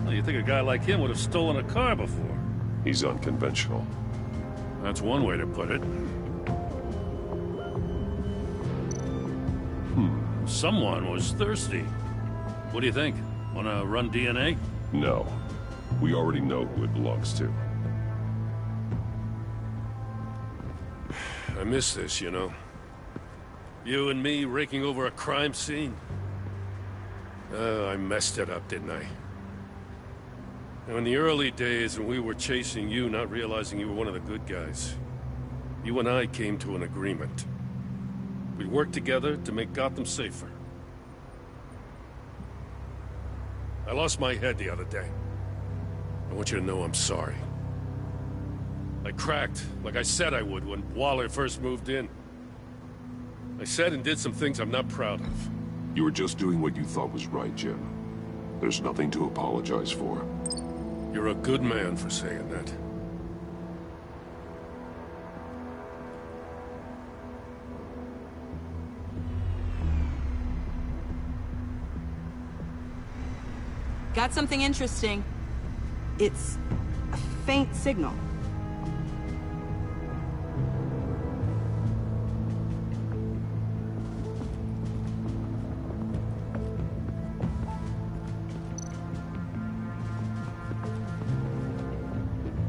Well, you'd think a guy like him would have stolen a car before. He's unconventional. That's one way to put it. Someone was thirsty. What do you think? Wanna run DNA? No. We already know who it belongs to. I miss this, you know. You and me raking over a crime scene. I messed it up, didn't I? Now, in the early days when we were chasing you, not realizing you were one of the good guys, you and I came to an agreement. We worked together to make Gotham safer. I lost my head the other day. I want you to know I'm sorry. I cracked, like I said I would when Waller first moved in. I said and did some things I'm not proud of. You were just doing what you thought was right, Jim. There's nothing to apologize for. You're a good man for saying that. Got something interesting. It's a faint signal.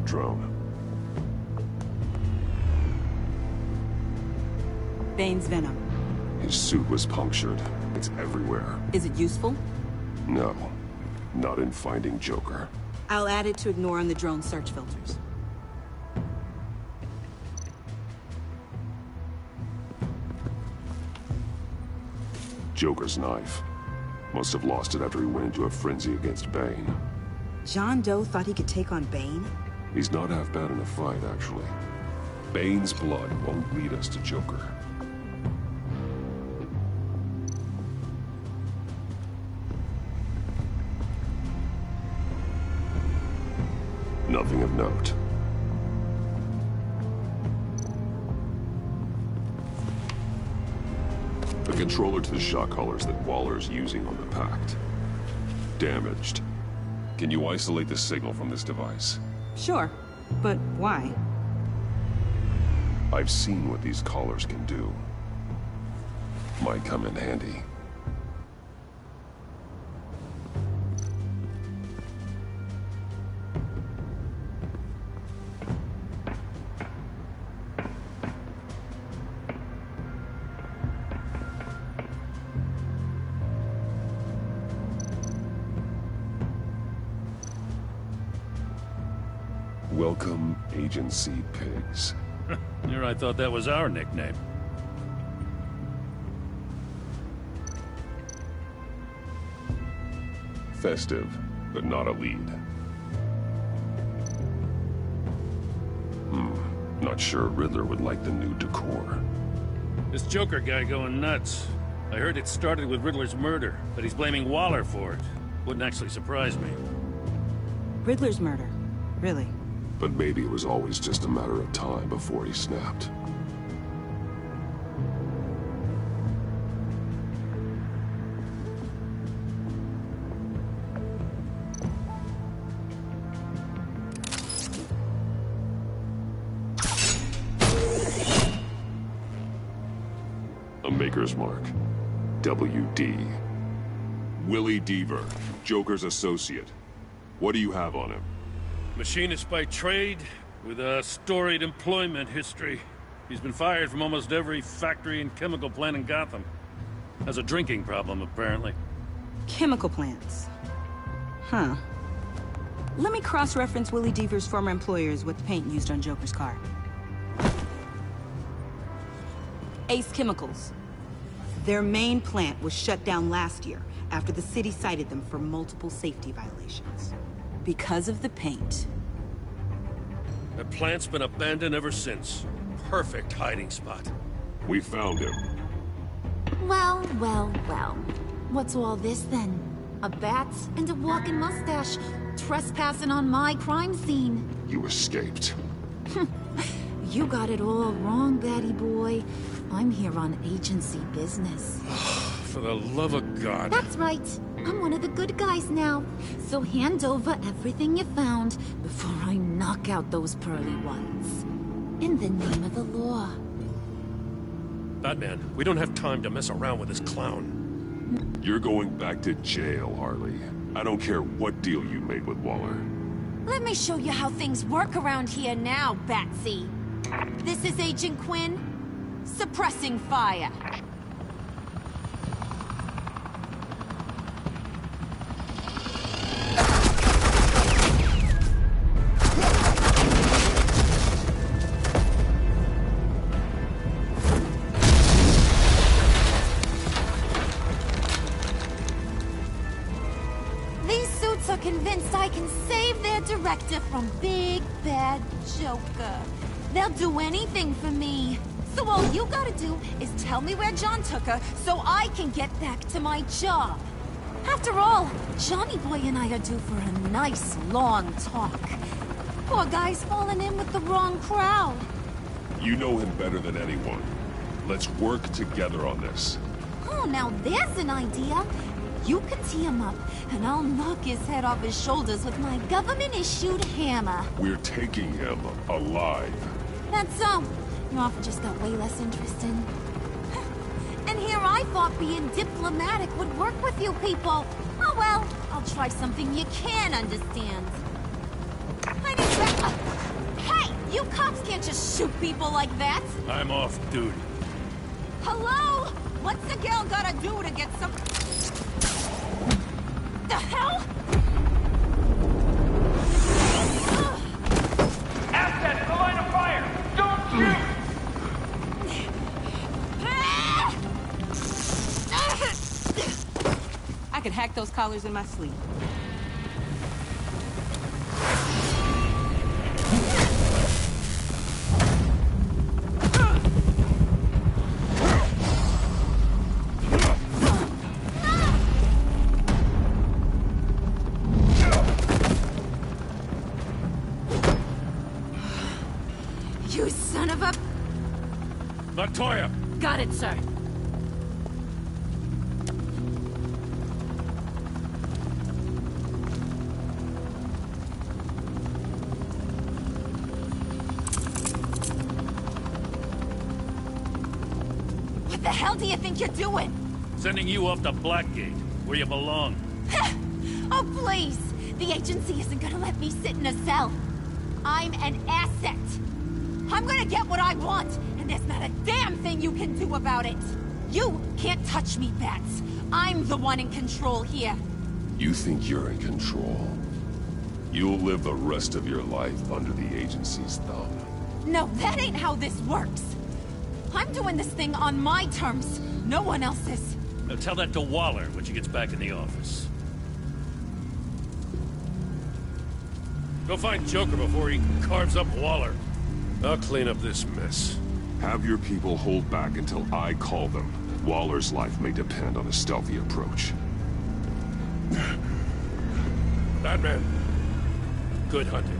Drone. Bane's venom. His suit was punctured. It's everywhere. Is it useful? No. Not in finding Joker. I'll add it to ignore on the drone search filters. Joker's knife. Must have lost it after he went into a frenzy against Bane. John Doe thought he could take on Bane? He's not half bad in a fight, actually. Bane's blood won't lead us to Joker. Nothing of note. The controller to the shock collars that Waller's using on the Pact. Damaged. Can you isolate the signal from this device? Sure, but why? I've seen what these collars can do. Might come in handy. Welcome, Agency Pigs. Here I thought that was our nickname. Festive, but not a lead. Not sure Riddler would like the new decor. This Joker guy going nuts. I heard it started with Riddler's murder, but he's blaming Waller for it. Wouldn't actually surprise me. Riddler's murder? Really? But maybe it was always just a matter of time before he snapped. A Maker's Mark. WD. Willie Deaver, Joker's associate. What do you have on him? Machinist by trade, with a storied employment history. He's been fired from almost every factory and chemical plant in Gotham. Has a drinking problem, apparently. Chemical plants. Huh. Let me cross-reference Willie Deaver's former employers with the paint used on Joker's car. Ace Chemicals. Their main plant was shut down last year after the city cited them for multiple safety violations. Because of the paint. The plant's been abandoned ever since. Perfect hiding spot. We found him. Well, well, well. What's all this then? A bat and a walking mustache trespassing on my crime scene. You escaped. You got it all wrong, Batty boy. I'm here on agency business. For the love of God. That's right. I'm one of the good guys now. So hand over everything you found before I knock out those pearly ones. In the name of the law. Batman, we don't have time to mess around with this clown. You're going back to jail, Harley. I don't care what deal you made with Waller. Let me show you how things work around here now, Batsy. This is Agent Quinn. Suppressing fire. These suits are convinced I can save their director from Big Bad Joker. They'll do anything for me. So all you gotta do is tell me where John took her so I can get back to my job. After all, Johnny Boy and I are due for a nice, long talk. Poor guy's fallen in with the wrong crowd. You know him better than anyone. Let's work together on this. Oh, now there's an idea. You can tee him up, and I'll knock his head off his shoulders with my government-issued hammer. We're taking him alive. That's so. Your offer just got way less interesting. And here I thought being diplomatic would work with you people. Oh well, I'll try something you can understand. I didn't Hey, you cops can't just shoot people like that. I'm off duty. Hello? What's the girl gotta do to get some... The hell? Assets, the line of fire! Don't shoot! I could hack those collars in my sleep. You son of a... Montoya! Got it, sir. What the hell do you think you're doing? Sending you off to Blackgate, where you belong. Oh, please! The agency isn't gonna let me sit in a cell. I'm an asset. I'm gonna get what I want, and there's not a damn thing you can do about it. You can't touch me, Bats. I'm the one in control here. You think you're in control? You'll live the rest of your life under the agency's thumb. No, that ain't how this works. I'm doing this thing on my terms. No one else's. Now tell that to Waller when she gets back in the office. Go find Joker before he carves up Waller. I'll clean up this mess. Have your people hold back until I call them. Waller's life may depend on a stealthy approach. Batman, good hunting.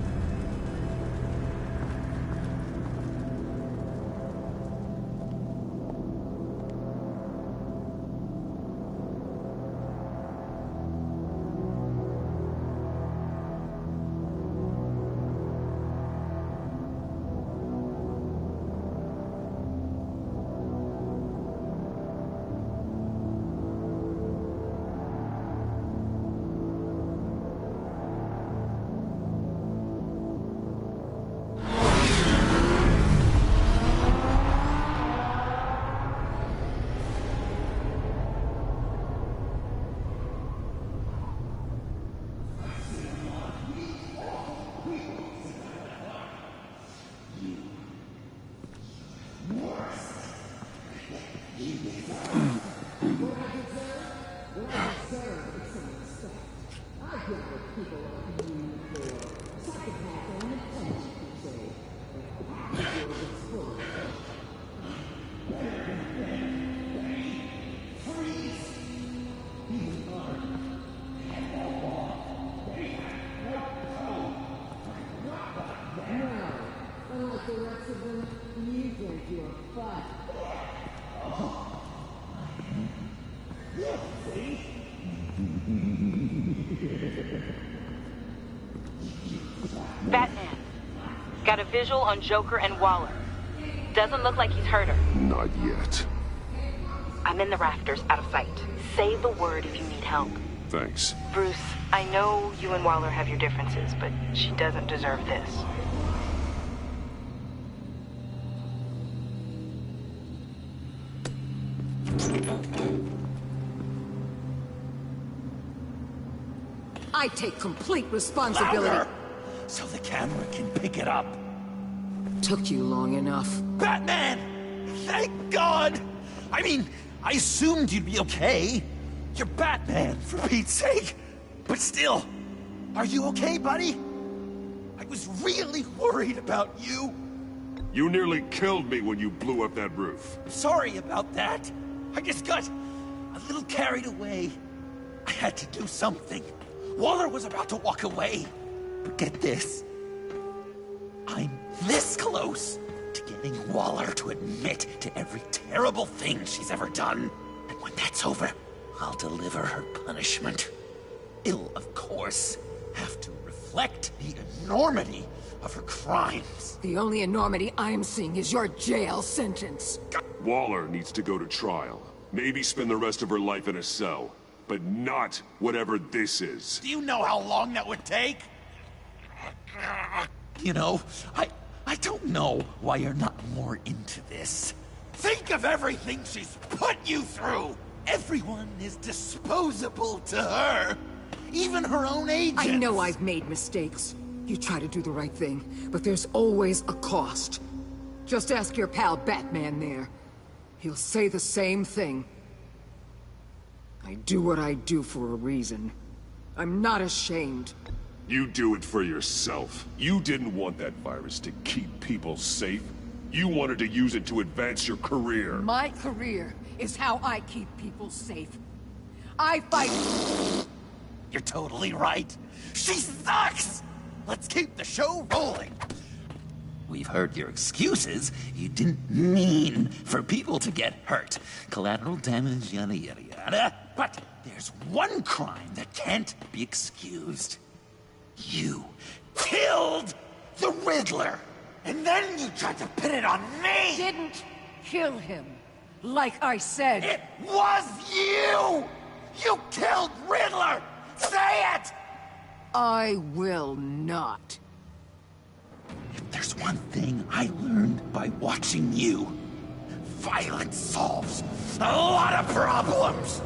Batman, got a visual on Joker and Waller. Doesn't look like he's hurt her. Not yet. I'm in the rafters, out of sight. Say the word if you need help. Thanks. Bruce, I know you and Waller have your differences, but she doesn't deserve this. I take complete responsibility. Louder! So the camera can pick it up. Took you long enough. Batman! Thank God! I mean, I assumed you'd be okay. You're Batman, for Pete's sake. But still, are you okay, buddy? I was really worried about you. You nearly killed me when you blew up that roof. Sorry about that. I just got a little carried away. I had to do something. Waller was about to walk away. But get this. I'm this close to getting Waller to admit to every terrible thing she's ever done. And when that's over, I'll deliver her punishment. It'll, of course, have to reflect the enormity of her crimes. The only enormity I'm seeing is your jail sentence. Waller needs to go to trial. Maybe spend the rest of her life in a cell. But not whatever this is. Do you know how long that would take? You know, I don't know why you're not more into this. Think of everything she's put you through! Everyone is disposable to her. Even her own agents. I know I've made mistakes. You try to do the right thing, but there's always a cost. Just ask your pal Batman there. He'll say the same thing. I do what I do for a reason. I'm not ashamed. You do it for yourself. You didn't want that virus to keep people safe. You wanted to use it to advance your career. My career is how I keep people safe. I fight... You're totally right. She sucks! Let's keep the show rolling. We've heard your excuses. You didn't mean for people to get hurt. Collateral damage, yada yada yada. But there's one crime that can't be excused. You killed the Riddler! And then you tried to pin it on me! Didn't kill him. Like I said. It was you! You killed Riddler! Say it! I will not. If there's one thing I learned by watching you, violence solves a lot of problems!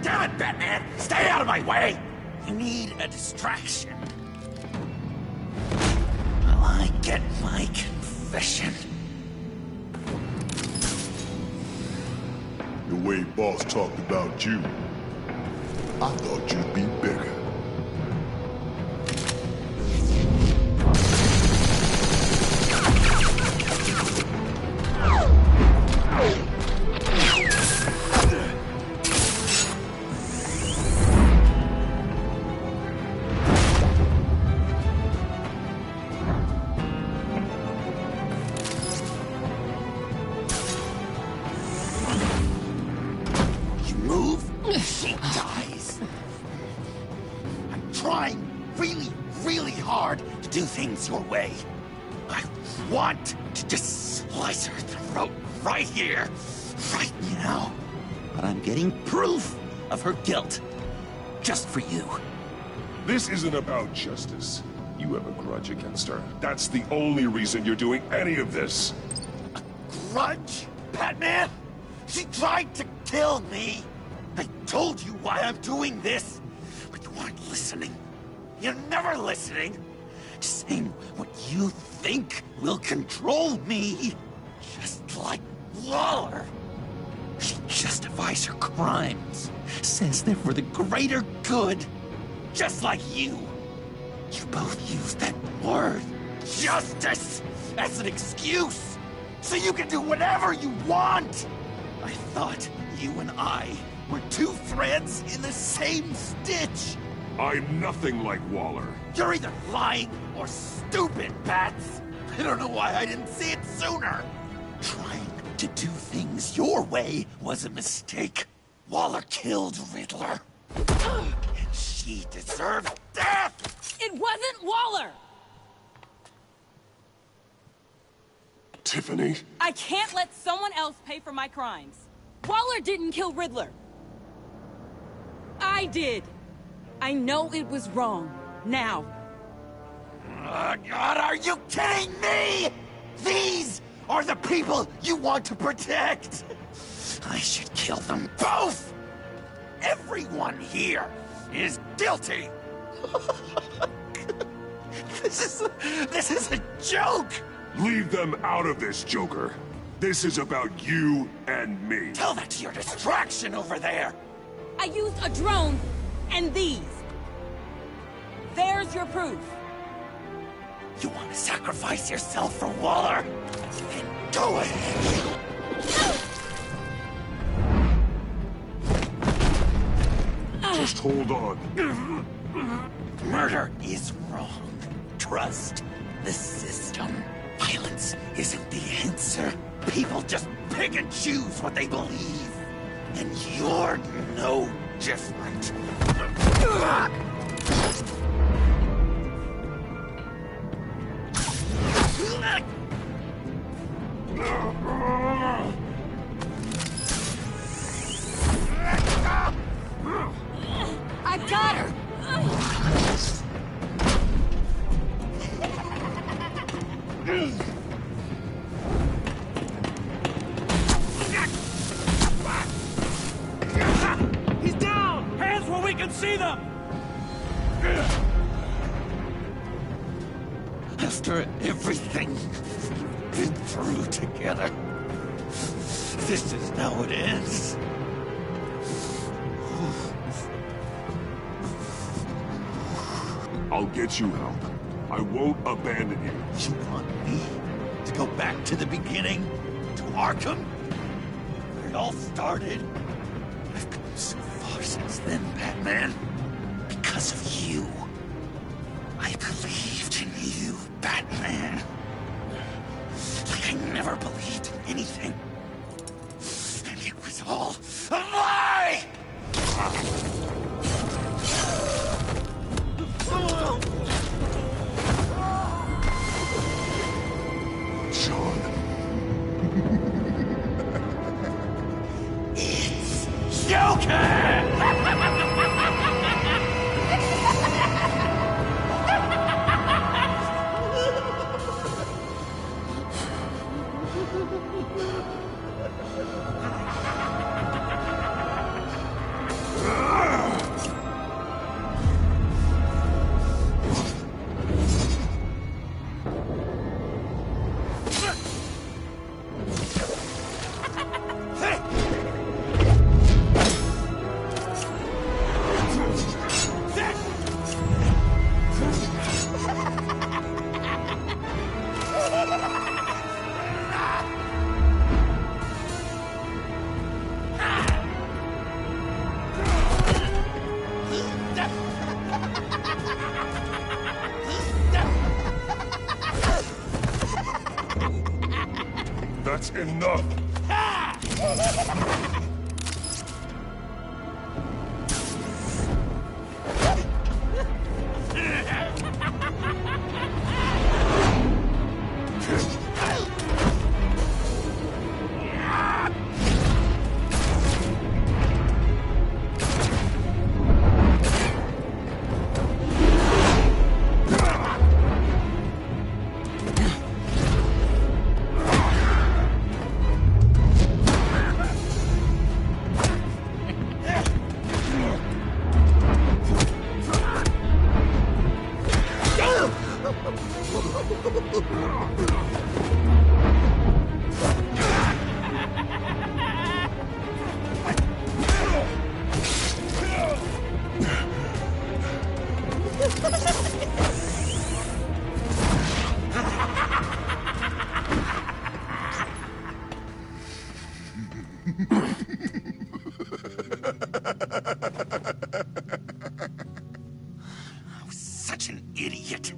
Damn it, Batman! Stay out of my way! You need a distraction. While I get my confession. The way Boss talked about you, I thought you'd be bigger. She dies. I'm trying really hard to do things your way. I want to just slice her throat right here, right now. But I'm getting proof of her guilt. Just for you. This isn't about justice. You have a grudge against her. That's the only reason you're doing any of this. A grudge? Batman? She tried to kill me. I told you why I'm doing this, but you weren't listening. You're never listening. Just saying what you think will control me. Just like Waller. She justifies her crimes. Says they're for the greater good. Just like you. You both use that word, justice, as an excuse. So you can do whatever you want. I thought you and I were two threads in the same stitch. I'm nothing like Waller. You're either lying or stupid, Bats. I don't know why I didn't see it sooner. Trying to do things your way was a mistake. Waller killed Riddler. And she deserved death! It wasn't Waller! Tiffany? I can't let someone else pay for my crimes. Waller didn't kill Riddler. I did. I know it was wrong. Now. God, are you kidding me? These are the people you want to protect. I should kill them both. Everyone here is guilty. This is a joke. Leave them out of this, Joker. This is about you and me. Tell that to your distraction over there. I used a drone and these. There's your proof. You want to sacrifice yourself for Waller? Then go ahead. Just hold on. Murder is wrong. Trust the system. Violence isn't the answer. People just pick and choose what they believe. And you're no different. I got her! He's down! Hands where we can see them! After everything we've been through together, this is how it ends. I'll get you help. I won't abandon you. You want me to go back to the beginning? To Arkham? Where it all started? I've come so far since then, Batman. Because of you. I believed in you, Batman. Like I never believed in anything. And it was all a lie! It's Joker! That's enough! I was such an idiot.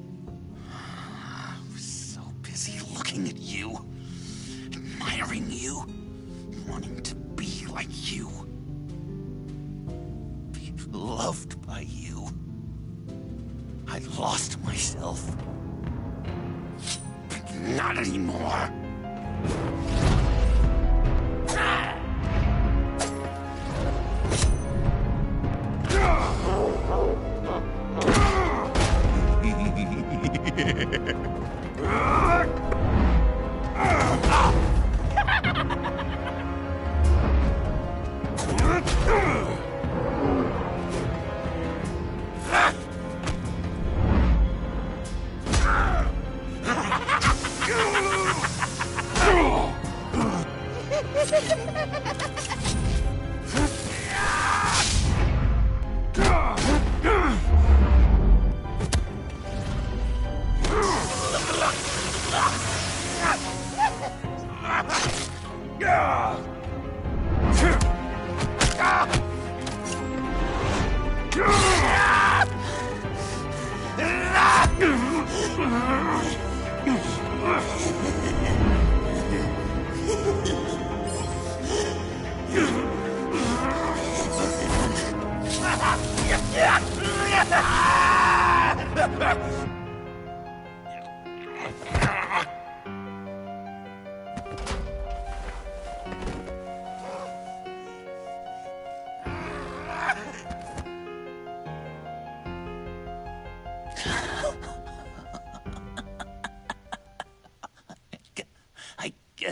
I was so busy looking at you, admiring you, wanting to be like you. Be loved by you. I lost myself. But not anymore.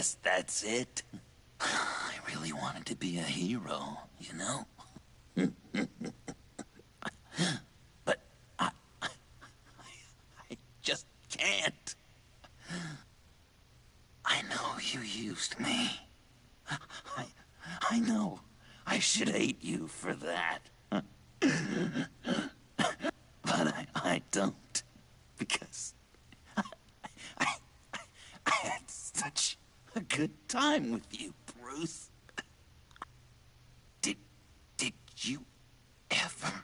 guess that's it. I really wanted to be a hero, you know? But I just can't. I know you used me. I know I should hate you for that. But I don't. Because I had such a good time with you, Bruce. Did you ever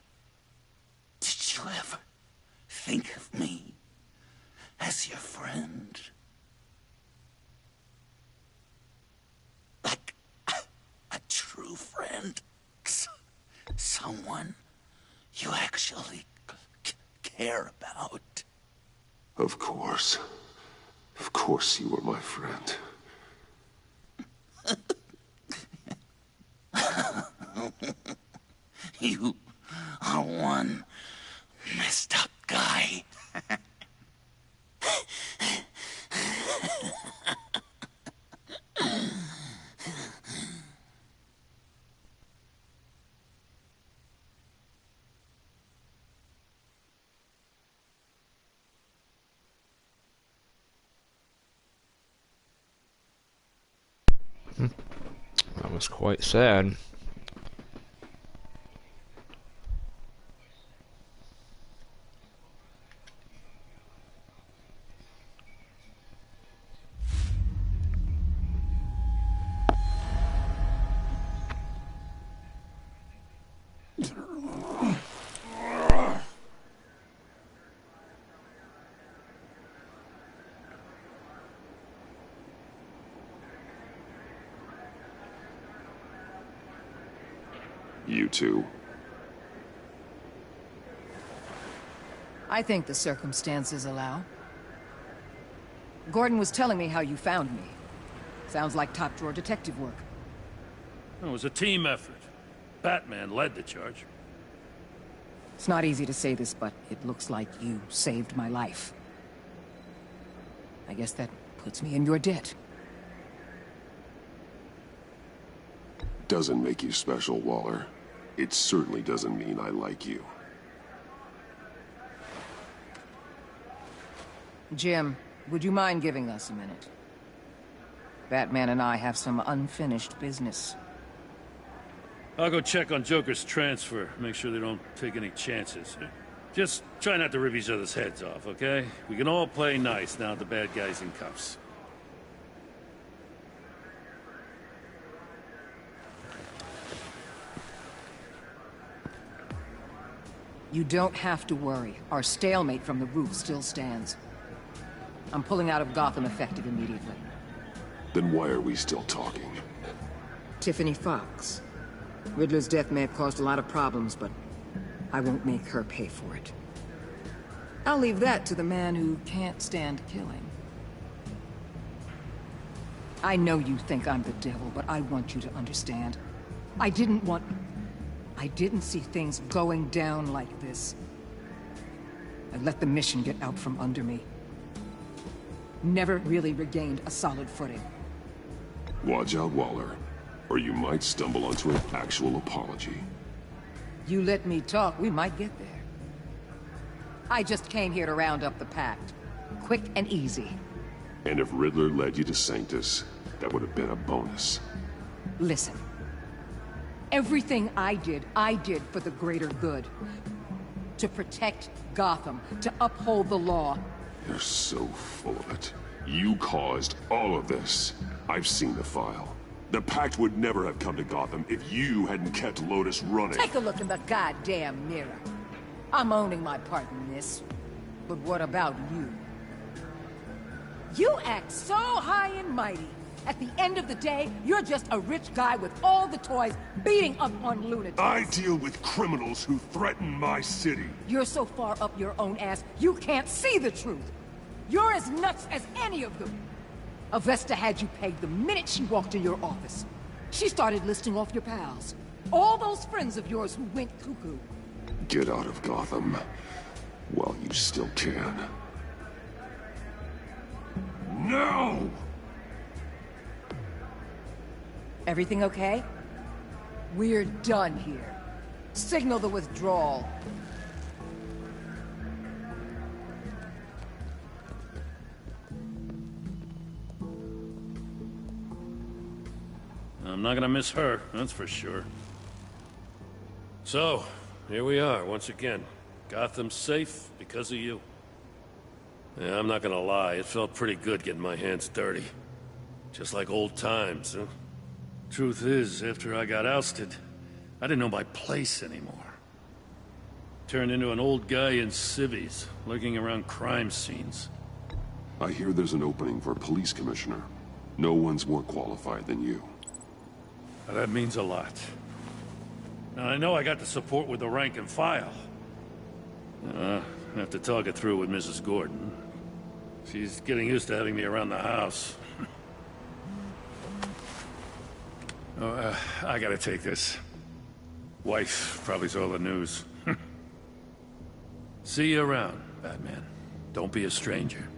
think of me as your friend? Like a true friend? Someone you actually care about? Of course. Of course you were my friend. You are one messed up guy. That was quite sad. You two. I think the circumstances allow. Gordon was telling me how you found me. Sounds like top-drawer detective work. It was a team effort. Batman led the charge. It's not easy to say this, but it looks like you saved my life. I guess that puts me in your debt. Doesn't make you special, Waller. It certainly doesn't mean I like you. Jim, would you mind giving us a minute? Batman and I have some unfinished business. I'll go check on Joker's transfer, make sure they don't take any chances. Just try not to rip each other's heads off, okay? We can all play nice now the bad guy's in cuffs. You don't have to worry. Our stalemate from the roof still stands. I'm pulling out of Gotham effective immediately. Then why are we still talking? Tiffany Fox. Riddler's death may have caused a lot of problems, but I won't make her pay for it. I'll leave that to the man who can't stand killing. I know you think I'm the devil, but I want you to understand. I didn't see things going down like this. I let the mission get out from under me. Never really regained a solid footing. Watch out, Waller, or you might stumble onto an actual apology. You let me talk, we might get there. I just came here to round up the Pact. Quick and easy. And if Riddler led you to Sanctus, that would have been a bonus. Listen. Everything I did for the greater good. To protect Gotham, to uphold the law. You're so full of it. You caused all of this. I've seen the file. The Pact would never have come to Gotham if you hadn't kept Lotus running. Take a look in the goddamn mirror. I'm owning my part in this. But what about you? You act so high and mighty. At the end of the day, you're just a rich guy with all the toys beating up on lunatics. I deal with criminals who threaten my city. You're so far up your own ass, you can't see the truth. You're as nuts as any of them. Avesta had you pegged the minute she walked in your office. She started listing off your pals. All those friends of yours who went cuckoo. Get out of Gotham while you still can. No! Everything okay? We're done here. Signal the withdrawal. I'm not gonna miss her, that's for sure. So, here we are, once again. Gotham's safe because of you. Yeah, I'm not gonna lie, it felt pretty good getting my hands dirty. Just like old times, huh? Truth is, after I got ousted, I didn't know my place anymore. Turned into an old guy in civvies, lurking around crime scenes. I hear there's an opening for police commissioner. No one's more qualified than you. That means a lot. Now, I know I got the support with the rank and file. I have to talk it through with Mrs. Gordon. She's getting used to having me around the house. I gotta take this. Wife probably saw the news. See you around, Batman. Don't be a stranger.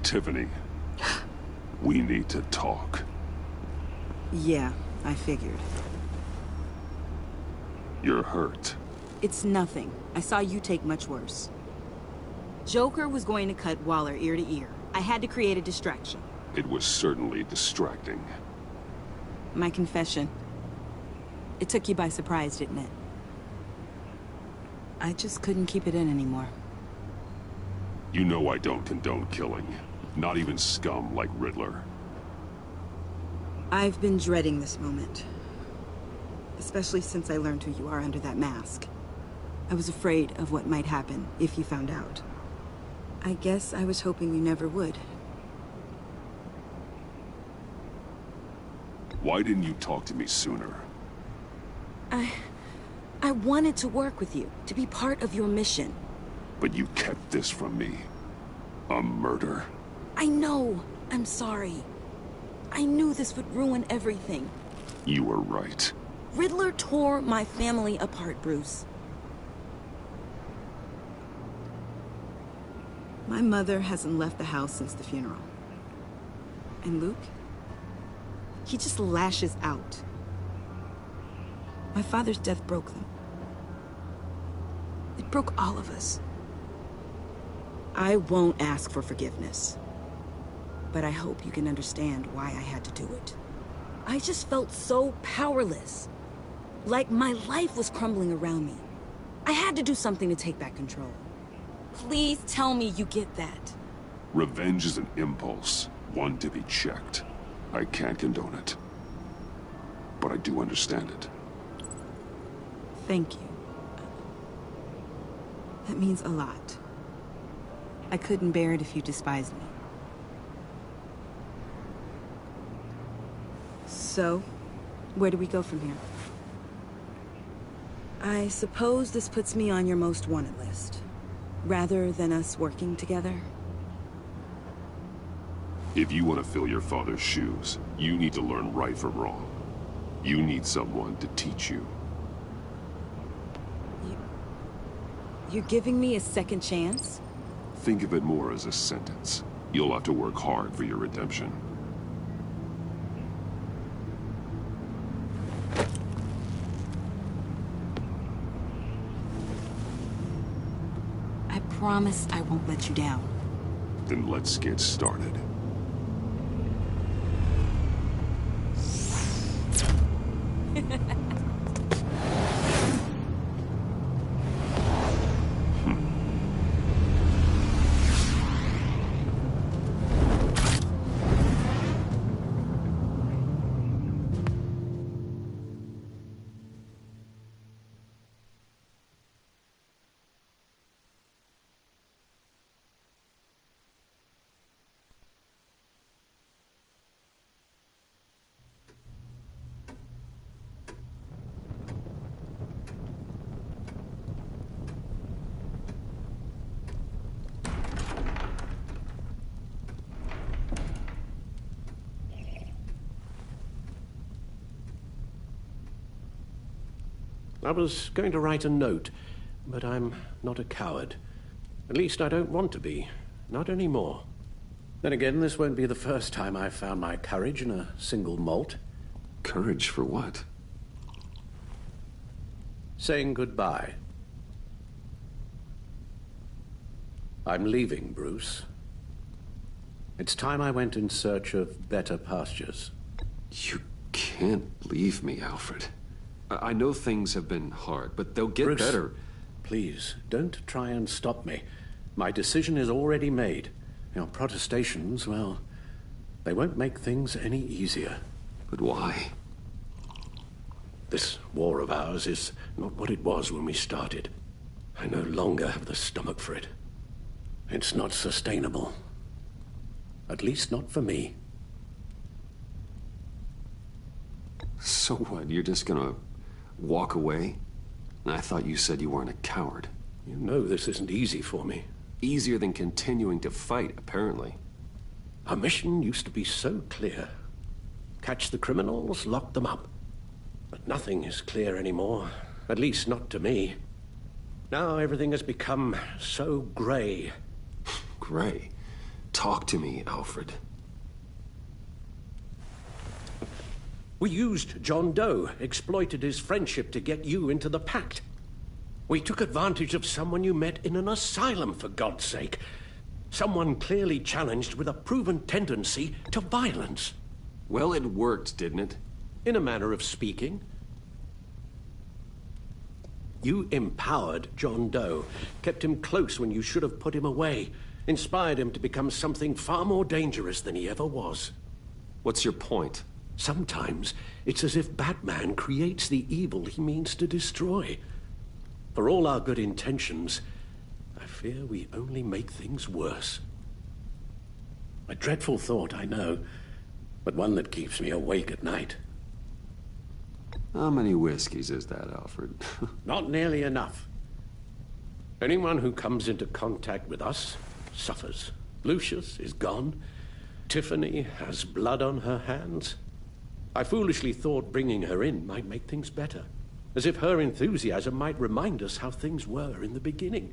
Tiffany, we need to talk. Yeah, I figured. You're hurt. It's nothing. I saw you take much worse. Joker was going to cut Waller ear to ear. I had to create a distraction. It was certainly distracting. My confession. It took you by surprise, didn't it? I just couldn't keep it in anymore. You know I don't condone killing. Not even scum like Riddler. I've been dreading this moment. Especially since I learned who you are under that mask. I was afraid of what might happen if you found out. I guess I was hoping you never would. Why didn't you talk to me sooner? I wanted to work with you, to be part of your mission. But you kept this from me. A murder. I know. I'm sorry. I knew this would ruin everything. You were right. Riddler tore my family apart, Bruce. My mother hasn't left the house since the funeral. And Luke? He just lashes out. My father's death broke them. It broke all of us. I won't ask for forgiveness. But I hope you can understand why I had to do it. I just felt so powerless. Like my life was crumbling around me. I had to do something to take back control. Please tell me you get that. Revenge is an impulse, one to be checked. I can't condone it. But I do understand it. Thank you. That means a lot. I couldn't bear it if you despised me. So, where do we go from here? I suppose this puts me on your most wanted list, rather than us working together. If you want to fill your father's shoes, you need to learn right from wrong. You need someone to teach you. You're giving me a second chance? Think of it more as a sentence. You'll have to work hard for your redemption. I promise I won't let you down. Then let's get started. I was going to write a note, but I'm not a coward. At least I don't want to be. Not anymore. Then again, this won't be the first time I've found my courage in a single malt. Courage for what? Saying goodbye. I'm leaving, Bruce. It's time I went in search of better pastures. You can't leave me, Alfred. I know things have been hard, but they'll get better. Please, don't try and stop me. My decision is already made. Your protestations, well, they won't make things any easier. But why? This war of ours is not what it was when we started. I no longer have the stomach for it. It's not sustainable. At least not for me. So what, you're just gonna walk away? I thought you said you weren't a coward. You know this isn't easy for me. Easier than continuing to fight, apparently. Our mission used to be so clear. Catch the criminals, lock them up. But nothing is clear anymore. At least not to me. Now everything has become so gray. Gray? Talk to me, Alfred. We used John Doe, exploited his friendship to get you into the pact. We took advantage of someone you met in an asylum, for God's sake. Someone clearly challenged with a proven tendency to violence. Well, it worked, didn't it? In a manner of speaking. You empowered John Doe, kept him close when you should have put him away, inspired him to become something far more dangerous than he ever was. What's your point? Sometimes it's as if Batman creates the evil he means to destroy. For all our good intentions, I fear we only make things worse. A dreadful thought, I know, but one that keeps me awake at night. How many whiskeys is that, Alfred? Not nearly enough. Anyone who comes into contact with us suffers. Lucius is gone. Tiffany has blood on her hands. I foolishly thought bringing her in might make things better, as if her enthusiasm might remind us how things were in the beginning.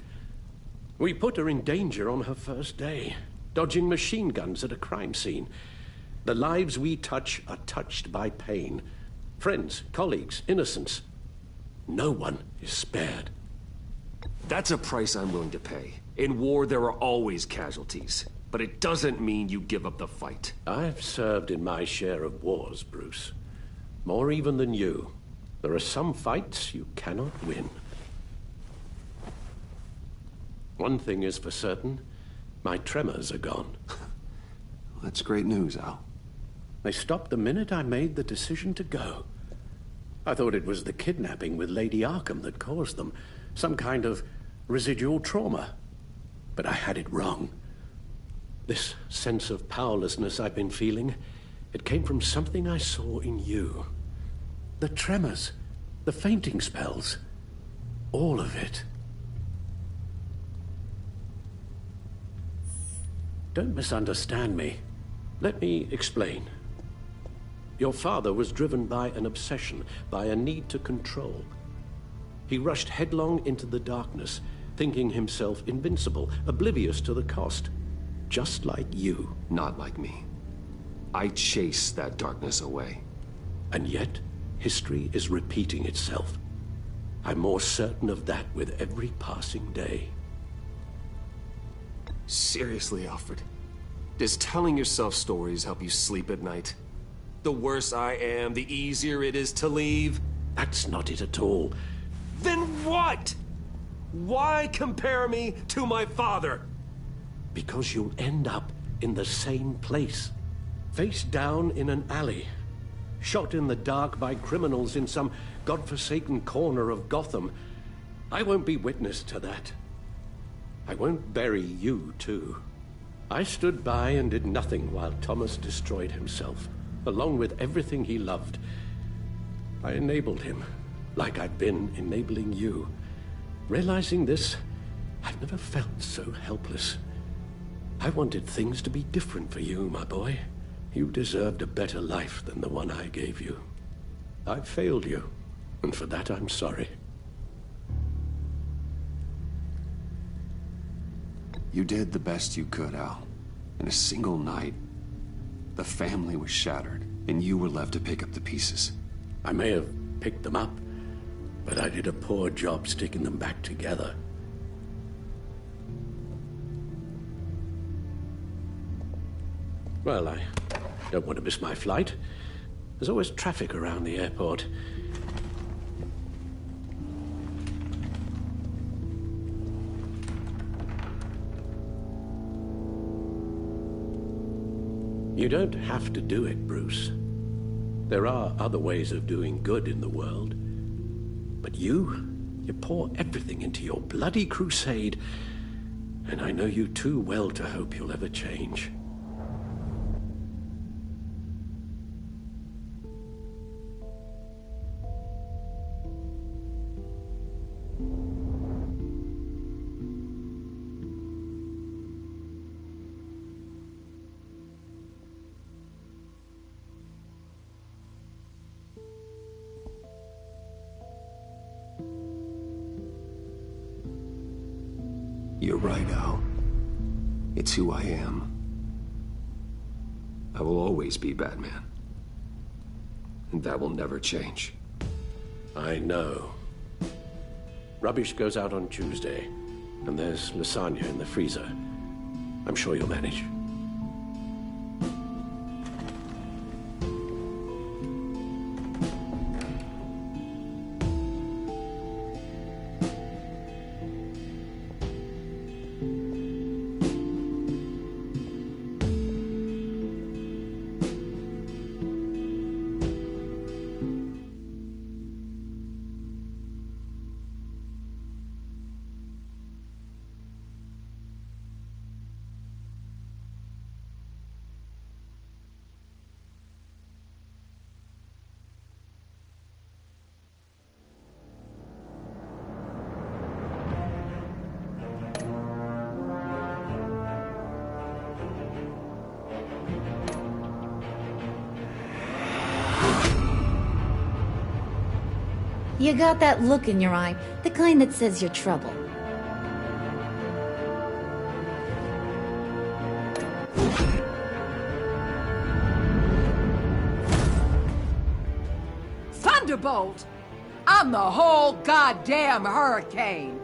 We put her in danger on her first day, dodging machine guns at a crime scene. The lives we touch are touched by pain. Friends, colleagues, innocents. No one is spared. That's a price I'm willing to pay. In war, there are always casualties. But it doesn't mean you give up the fight. I've served in my share of wars, Bruce. More even than you. There are some fights you cannot win. One thing is for certain, my tremors are gone. That's great news, Al. They stopped the minute I made the decision to go. I thought it was the kidnapping with Lady Arkham that caused them. Some kind of residual trauma. But I had it wrong. This sense of powerlessness I've been feeling, it came from something I saw in you. The tremors, the fainting spells, all of it. Don't misunderstand me. Let me explain. Your father was driven by an obsession, by a need to control. He rushed headlong into the darkness, thinking himself invincible, oblivious to the cost. just like you. Not like me. I chase that darkness away. And yet, history is repeating itself. I'm more certain of that with every passing day. Seriously, Alfred? Does telling yourself stories help you sleep at night? The worse I am, the easier it is to leave? That's not it at all. Then what? Why compare me to my father? Because you'll end up in the same place. Face down in an alley. Shot in the dark by criminals in some godforsaken corner of Gotham. I won't be witness to that. I won't bury you, too. I stood by and did nothing while Thomas destroyed himself, along with everything he loved. I enabled him, like I've been enabling you. Realizing this, I've never felt so helpless. I wanted things to be different for you, my boy. You deserved a better life than the one I gave you. I failed you, and for that I'm sorry. You did the best you could, Al. In a single night, the family was shattered, and you were left to pick up the pieces. I may have picked them up, but I did a poor job sticking them back together. Well, I don't want to miss my flight. There's always traffic around the airport. You don't have to do it, Bruce. There are other ways of doing good in the world. But you pour everything into your bloody crusade, and I know you too well to hope you'll ever change. You're right, Al. It's who I am. I will always be Batman. And that will never change. I know. Rubbish goes out on Tuesday, and there's lasagna in the freezer. I'm sure you'll manage. You got that look in your eye, the kind that says you're trouble. Thunderbolt! I'm the whole goddamn hurricane!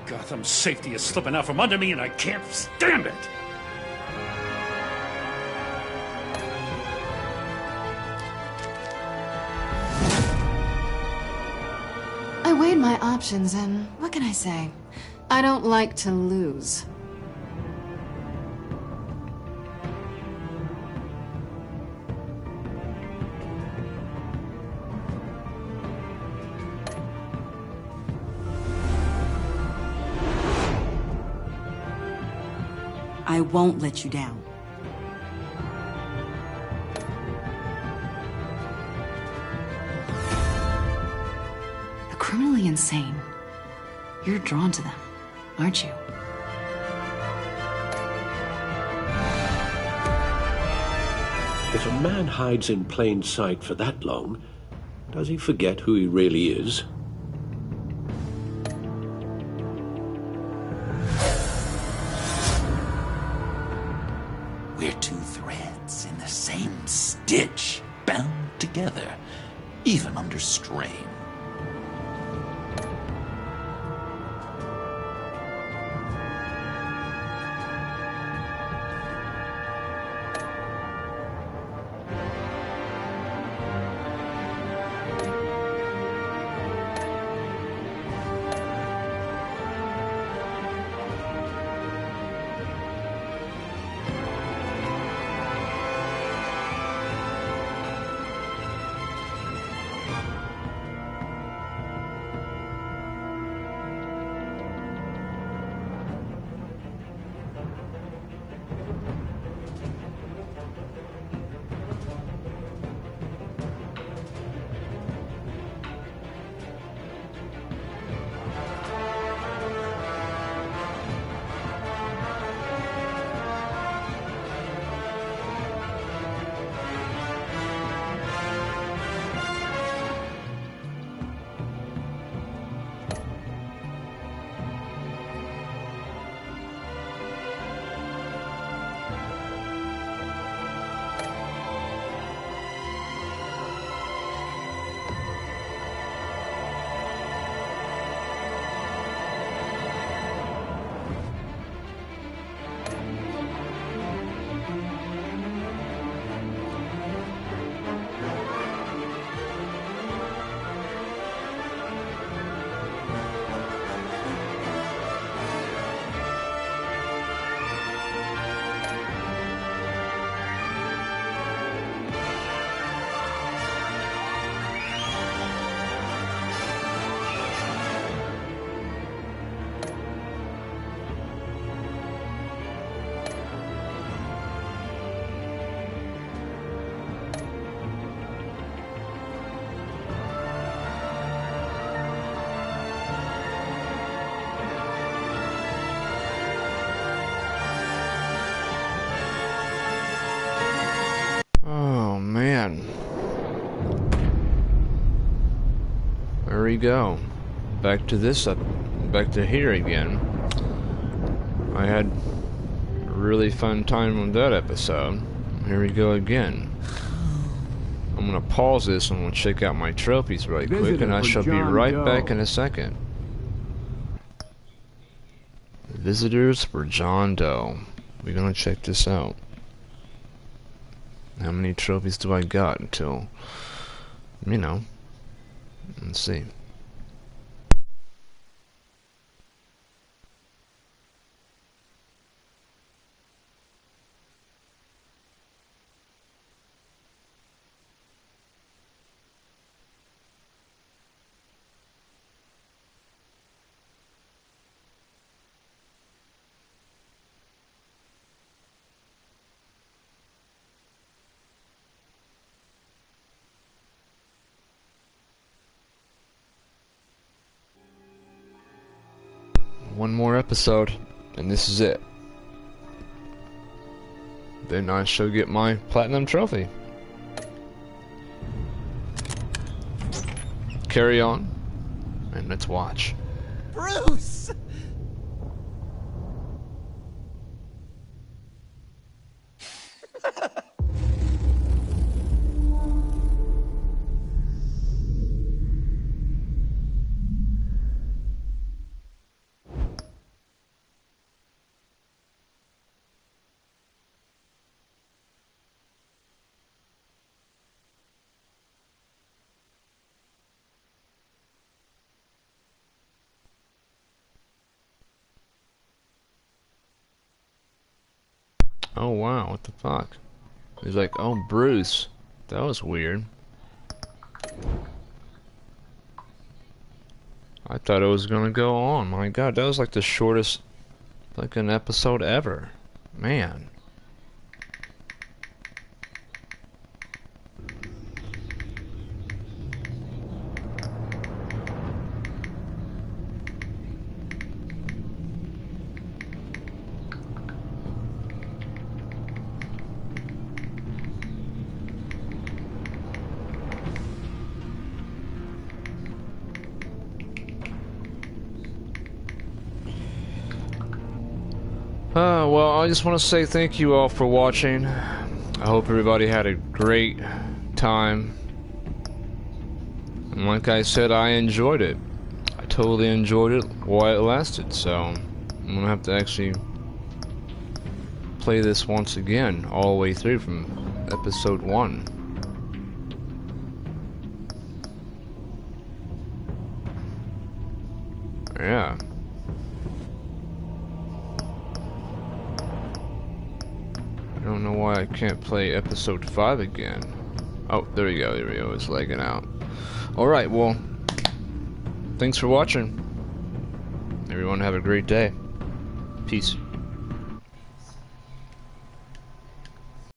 Gotham's safety is slipping out from under me and I can't stand it! I weighed my options, and what can I say? I don't like to lose. I won't let you down. Criminally insane. You're drawn to them, aren't you? If a man hides in plain sight for that long, Does he forget who he really is? We're two threads in the same stitch, bound together, even under strain. There we go. Back to this back to here again. I had a really fun time with that episode. Here we go again. I'm gonna pause this and we'll check out my trophies really quick, and I shall be right back in a second. Visitors for John Doe. We're gonna check this out. How many trophies do I got until, you know, let's see. One more episode, and this is it. Then I shall get my platinum trophy. Carry on, and let's watch. Bruce! Oh wow, what the fuck? He's like, oh Bruce. That was weird. I thought it was gonna go on. My god, that was like the shortest fucking episode ever. Man. Well, I just want to say thank you all for watching. I hope everybody had a great time. And like I said, I enjoyed it. I totally enjoyed it while it lasted, so I'm gonna have to actually play this once again, all the way through from episode 1. Yeah. I don't know why I can't play episode 5 again. Oh, there we go, it's lagging out. Alright, well, thanks for watching. Everyone have a great day. Peace.